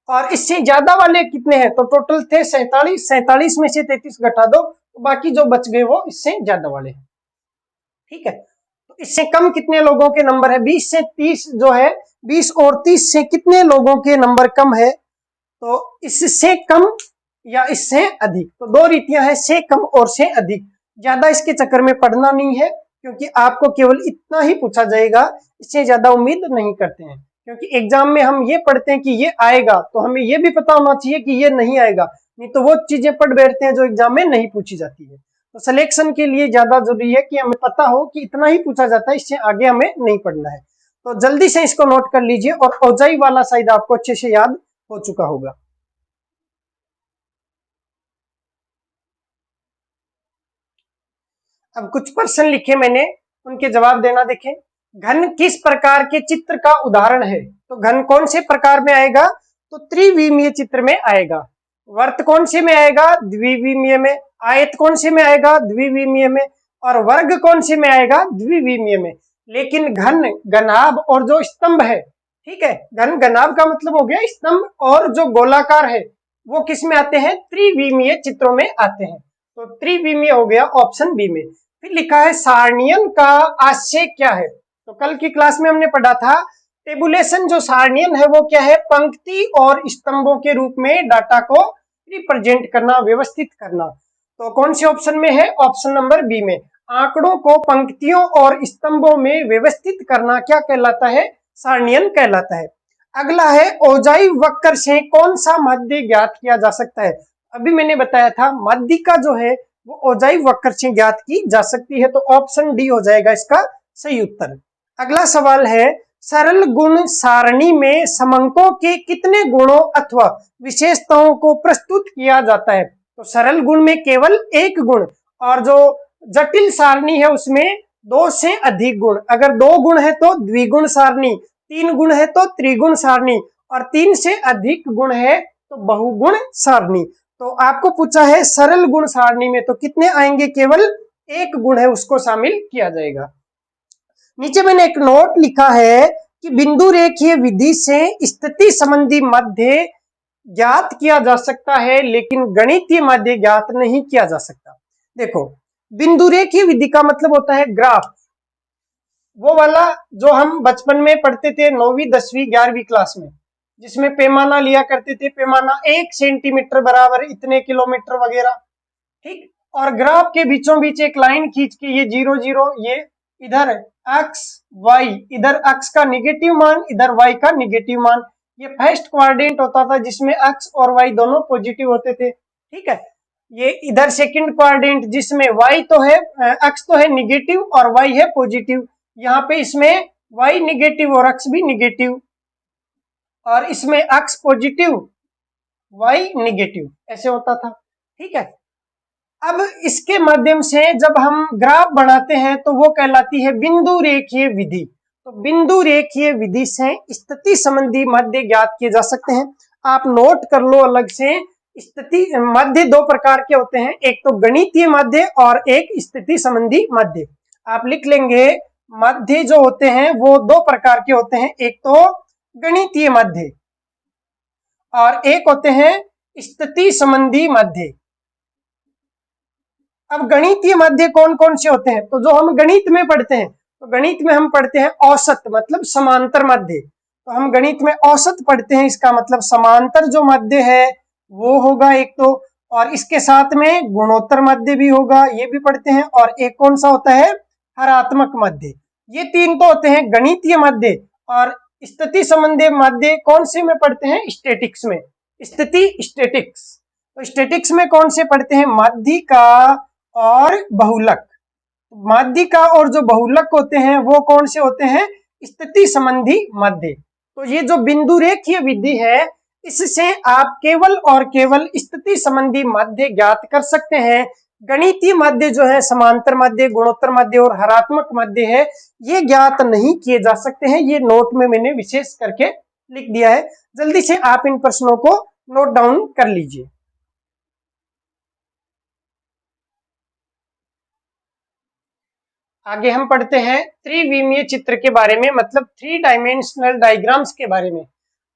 और इससे ज्यादा वाले कितने हैं? तो टोटल थे 47। 47 में से 33 घटा दो तो बाकी जो बच गए वो इससे ज्यादा वाले हैं। ठीक है, तो इससे कम कितने लोगों के नंबर है? 20 से 30 जो है, 20 और 30 से कितने लोगों के नंबर कम है? तो इससे कम या इससे अधिक। तो दो रीतियां हैं, से कम और से अधिक। ज्यादा इसके चक्कर में पढ़ना नहीं है क्योंकि आपको केवल इतना ही पूछा जाएगा, इससे ज्यादा उम्मीद नहीं करते हैं। क्योंकि एग्जाम में हम ये पढ़ते हैं कि ये आएगा, तो हमें ये भी पता होना चाहिए कि ये नहीं आएगा, नहीं तो वो चीजें पढ़ बैठते हैं जो एग्जाम में नहीं पूछी जाती है। तो सिलेक्शन के लिए ज्यादा जरूरी है कि हमें पता हो कि इतना ही पूछा जाता है, इससे आगे हमें नहीं पढ़ना है। तो जल्दी से इसको नोट कर लीजिए, और औजाई वाला शायद आपको अच्छे से याद हो चुका होगा। अब कुछ प्रश्न लिखे मैंने, उनके जवाब देना। देखें, घन किस प्रकार के चित्र का उदाहरण है? तो घन कौन से प्रकार में आएगा? तो त्रिविमीय चित्र में आएगा। वर्त कौन से में आएगा? द्विविमीय में। आयत कौन से में आएगा? द्विविमीय में। और वर्ग कौन से में आएगा? द्विविमीय में। लेकिन घन, घनाभ और जो स्तंभ है, ठीक है, घन घनाभ का मतलब हो गया स्तंभ, और जो गोलाकार है वो किस में आते हैं? त्रिविमीय चित्रों में आते हैं। तो त्रिविमीय हो गया ऑप्शन बी में। फिर लिखा है सारणियन का आशय क्या है? तो कल की क्लास में हमने पढ़ा था टेबुलेशन। जो सारणियन है वो क्या है? पंक्ति और स्तंभों के रूप में डाटा को रिप्रेजेंट करना, व्यवस्थित करना। तो कौन से ऑप्शन में है? ऑप्शन नंबर बी में। आंकड़ों को पंक्तियों और स्तंभों में व्यवस्थित करना क्या कहलाता है? सारणियन कहलाता है। अगला है औजाई वक्र से कौन सा माध्य ज्ञात किया जा सकता है? अभी मैंने बताया था माध्यिका जो है वो औजाई वक्र से ज्ञात की जा सकती है। तो ऑप्शन डी हो जाएगा इसका सही उत्तर। अगला सवाल है सरल गुण सारणी में समंकों के कितने गुणों अथवा विशेषताओं को प्रस्तुत किया जाता है? तो सरल गुण में केवल एक गुण, और जो जटिल सारणी है उसमें दो से अधिक गुण। अगर दो गुण है तो द्विगुण सारणी, तीन गुण है तो त्रिगुण सारणी, और तीन से अधिक गुण है तो बहुगुण सारणी। तो आपको पूछा है सरल गुण सारणी में तो कितने आएंगे? केवल एक गुण है उसको शामिल किया जाएगा। नीचे मैंने एक नोट लिखा है कि बिंदु रेखीय विधि से स्थिति संबंधी माध्य ज्ञात किया जा सकता है, लेकिन गणितीय माध्य ज्ञात नहीं किया जा सकता। देखो, बिंदु रेखीय विधि का मतलब होता है ग्राफ, वो वाला जो हम बचपन में पढ़ते थे 9वीं 10वीं 11वीं क्लास में, जिसमें पैमाना लिया करते थे, पैमाना 1 सेंटीमीटर बराबर इतने किलोमीटर वगैरह। ठीक, और ग्राफ के बीचों बीच एक लाइन खींच के ये 0 0, ये इधर एक्स वाई, इधर एक्स का निगेटिव मान, इधर वाई का निगेटिव मान। ये फर्स्ट क्वाड्रेंट होता था जिसमें एक्स और वाई दोनों पॉजिटिव होते थे। ठीक है, ये इधर सेकंड क्वाड्रेंट जिसमें वाई तो है, एक्स तो है निगेटिव और वाई है पॉजिटिव। यहाँ पे इसमें वाई निगेटिव और एक्स भी निगेटिव, और इसमें एक्स पॉजिटिव वाई निगेटिव, ऐसे होता था। ठीक है, अब इसके माध्यम से जब हम ग्राफ बनाते हैं तो वो कहलाती है बिंदु रेखीय विधि। तो बिंदु रेखीय विधि से स्थिति संबंधी माध्य ज्ञात किए जा सकते हैं। आप नोट कर लो अलग से, स्थिति माध्य दो प्रकार के होते हैं, एक तो गणितीय माध्य और एक स्थिति संबंधी माध्य। आप लिख लेंगे माध्य जो होते हैं वो दो प्रकार के होते हैं, एक तो गणितीय माध्य और एक होते हैं स्थिति संबंधी माध्य। अब गणितीय माध्य कौन कौन से होते हैं? तो जो हम गणित में पढ़ते हैं, तो गणित में हम पढ़ते हैं औसत मतलब समांतर माध्य। तो हम गणित में औसत पढ़ते हैं, इसका मतलब समांतर जो माध्य है वो होगा एक तो, और इसके साथ में गुणोत्तर माध्य भी होगा, ये भी पढ़ते हैं। और एक कौन सा होता है, हरात्मक माध्य। ये तीन तो होते हैं गणितीय माध्य। और स्थिति संबंधी माध्य कौन से में पढ़ते हैं, स्टैटिक्स में, स्थिति स्टैटिक्स। तो स्टैटिक्स में कौन से पढ़ते हैं, माध्यिका और बहुलक। माध्यिका और जो बहुलक होते हैं वो कौन से होते हैं, स्थिति संबंधी माध्य। तो ये जो बिंदु रेखीय विधि है, इससे आप केवल और केवल स्थिति संबंधी माध्य ज्ञात कर सकते हैं। गणितीय माध्य जो है, समांतर माध्य, गुणोत्तर माध्य और हरात्मक माध्य है, ये ज्ञात नहीं किए जा सकते हैं। ये नोट में मैंने विशेष करके लिख दिया है, जल्दी से आप इन प्रश्नों को नोट डाउन कर लीजिए। आगे हम पढ़ते हैं त्रिविमीय चित्र के बारे में, मतलब 3 डायमेंशनल डायग्राम्स के बारे में।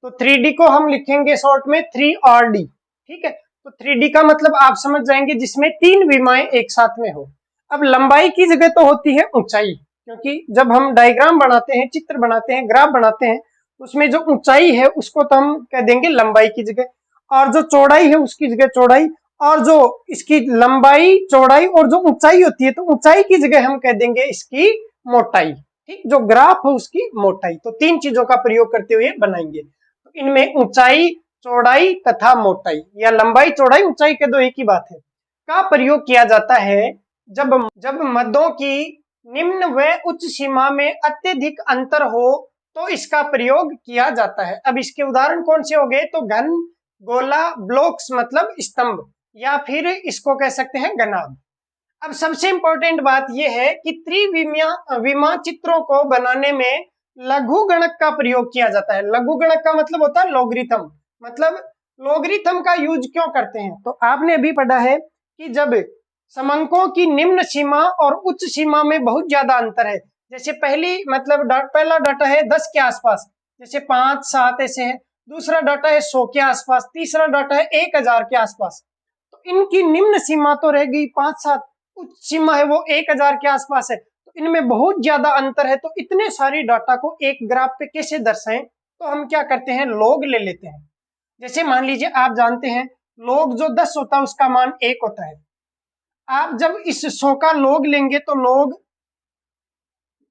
तो 3D को हम लिखेंगे शॉर्ट में 3RD, ठीक है। तो 3D का मतलब आप समझ जाएंगे जिसमें 3 विमाएं एक साथ में हो। अब लंबाई की जगह तो होती है ऊंचाई, क्योंकि जब हम डायग्राम बनाते हैं, चित्र बनाते हैं, ग्राफ बनाते हैं, उसमें जो ऊंचाई है उसको तो हम कह देंगे लंबाई की जगह, और जो चौड़ाई है उसकी जगह चौड़ाई, और जो इसकी लंबाई चौड़ाई और जो ऊंचाई होती है, तो ऊंचाई की जगह हम कह देंगे इसकी मोटाई, ठीक। जो ग्राफ है उसकी मोटाई। तो 3 चीजों का प्रयोग करते हुए बनाएंगे। तो इनमें ऊंचाई, चौड़ाई तथा मोटाई, या लंबाई चौड़ाई ऊंचाई के दो एक ही बात है, का प्रयोग किया जाता है जब मदों की निम्न व उच्च सीमा में अत्यधिक अंतर हो, तो इसका प्रयोग किया जाता है। अब इसके उदाहरण कौन से हो गए, तो घन, गोला, ब्लॉक्स मतलब स्तंभ, या फिर इसको कह सकते हैं घनाभ। अब सबसे इंपॉर्टेंट बात यह है कि विमा चित्रों को बनाने में लघु गणक का प्रयोग किया जाता है। लघु गणक का मतलब होता है लॉगरिथम। मतलब लॉगरिथम का यूज क्यों करते हैं, तो आपने अभी पढ़ा है कि जब समंकों की निम्न सीमा और उच्च सीमा में बहुत ज्यादा अंतर है, जैसे पहला डाटा है 10 के आसपास, जैसे 5, 7 ऐसे है। दूसरा डाटा है 100 के आसपास, तीसरा डाटा है 1000 के आसपास। तो इनकी निम्न सीमा तो रह गई 5, 7, उच्च सीमा है वो 1000 के आसपास है। तो इनमें बहुत ज्यादा अंतर है। तो इतने सारी डाटा को एक ग्राफ पे कैसे दर्शाएं, तो हम क्या करते हैं, लॉग ले लेते हैं। जैसे मान लीजिए आप जानते हैं लॉग जो 10 होता है उसका मान 1 होता है। आप जब इस 100 का लॉग लेंगे तो लॉग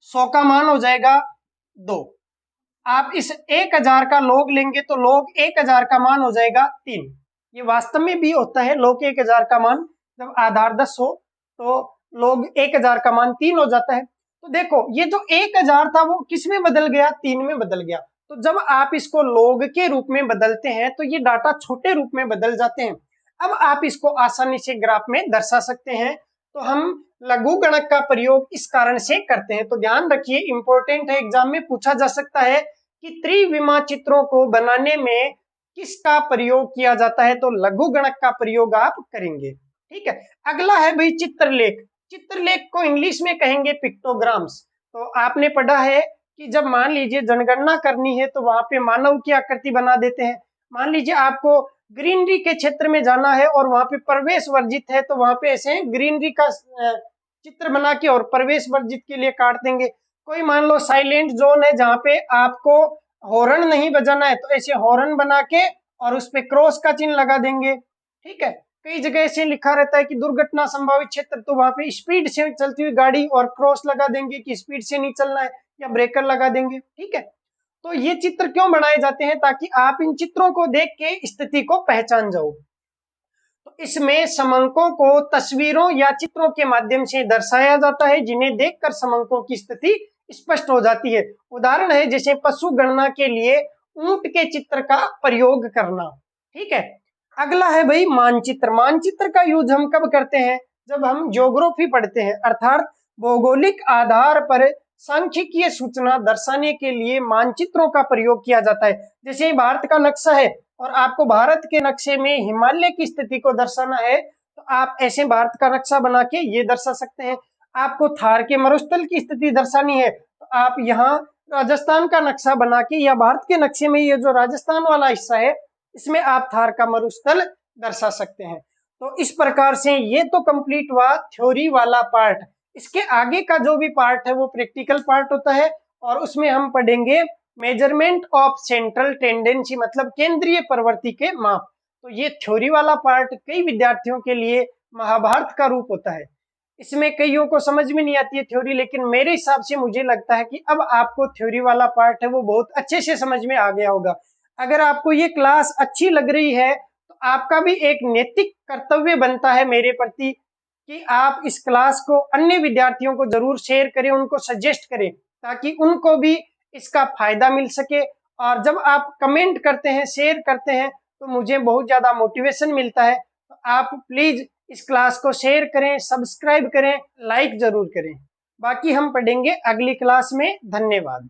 100 का मान हो जाएगा 2। आप इस 1000 का लॉग लेंगे तो लॉग 1000 का मान हो जाएगा 3। ये वास्तव में भी होता है, लॉग 1000 का मान जब आधार 10 हो तो लॉग 1000 का मान 3 हो जाता है। तो देखो ये जो 1000 था वो किस में बदल गया, 3 में बदल गया। तो जब आप इसको लॉग के रूप में बदलते हैं तो ये डाटा छोटे रूप में बदल जाते हैं। अब आप इसको आसानी से ग्राफ में दर्शा सकते हैं। तो हम लघु गणक का प्रयोग इस कारण से करते हैं। तो ध्यान रखिए, इंपॉर्टेंट है, एग्जाम में पूछा जा सकता है कि त्रिविमा चित्रों को बनाने में किसका प्रयोग किया जाता है, तो लघु गणक का प्रयोग आप करेंगे, ठीक है। अगला है भाई चित्रलेख। चित्रलेख को इंग्लिश में कहेंगे पिक्टोग्राम्स। तो आपने पढ़ा है कि जब मान लीजिए जनगणना करनी है तो वहां पे मानव की आकृति बना देते हैं। मान लीजिए आपको ग्रीनरी के क्षेत्र में जाना है और वहां पे प्रवेश वर्जित है, तो वहां पे ऐसे ग्रीनरी का चित्र बना के और प्रवेश वर्जित के लिए काट देंगे। कोई मान लो साइलेंट जोन है जहाँ पे आपको हॉर्न नहीं बजाना है, तो ऐसे हॉर्न बना के और उस पे क्रॉस का चिन्ह लगा देंगे, ठीक है। कई जगह ऐसे लिखा रहता है कि दुर्घटना संभावित क्षेत्र, तो वहां पे स्पीड से चलती हुई गाड़ी और क्रॉस लगा देंगे कि स्पीड से नहीं चलना है, या ब्रेकर लगा देंगे, ठीक है। तो ये चित्र क्यों बनाए जाते हैं, ताकि आप इन चित्रों को देख के स्थिति को पहचान जाओ। तो इसमें समंकों को तस्वीरों या चित्रों के माध्यम से दर्शाया जाता है, जिन्हें देखकर समंकों की स्थिति स्पष्ट हो जाती है। उदाहरण है जैसे पशु गणना के लिए ऊंट के चित्र का प्रयोग करना, ठीक है। अगला है भाई मानचित्र। मानचित्र का यूज हम कब करते हैं, जब हम ज्योग्राफी पढ़ते हैं, अर्थात भौगोलिक आधार पर सांख्यिकीय सूचना दर्शाने के लिए मानचित्रों का प्रयोग किया जाता है। जैसे भारत का नक्शा है और आपको भारत के नक्शे में हिमालय की स्थिति को दर्शाना है, तो आप ऐसे भारत का नक्शा बना के ये दर्शा सकते हैं। आपको थार के मरुस्थल की स्थिति दर्शानी है, तो आप यहाँ राजस्थान का नक्शा बना के, या भारत के नक्शे में ये जो राजस्थान वाला हिस्सा है इसमें आप थार का मरुस्थल दर्शा सकते हैं। तो इस प्रकार से ये तो कंप्लीट हुआ थ्योरी वाला पार्ट। इसके आगे का जो भी पार्ट है वो प्रैक्टिकल पार्ट होता है, और उसमें हम पढ़ेंगे मेजरमेंट ऑफ सेंट्रल टेंडेंसी मतलब केंद्रीय प्रवृत्ति के माप। तो ये थ्योरी वाला पार्ट कई विद्यार्थियों के लिए महाभारत का रूप होता है। इसमें कईयों को समझ में नहीं आती है थ्योरी, लेकिन मेरे हिसाब से मुझे लगता है कि अब आपको थ्योरी वाला पार्ट है वो बहुत अच्छे से समझ में आ गया होगा। अगर आपको ये क्लास अच्छी लग रही है तो आपका भी एक नैतिक कर्तव्य बनता है मेरे प्रति कि आप इस क्लास को अन्य विद्यार्थियों को जरूर शेयर करें, उनको सजेस्ट करें ताकि उनको भी इसका फायदा मिल सके। और जब आप कमेंट करते हैं, शेयर करते हैं तो मुझे बहुत ज्यादा मोटिवेशन मिलता है। तो आप प्लीज इस क्लास को शेयर करें, सब्सक्राइब करें, लाइक जरूर करें। बाकी हम पढ़ेंगे अगली क्लास में। धन्यवाद।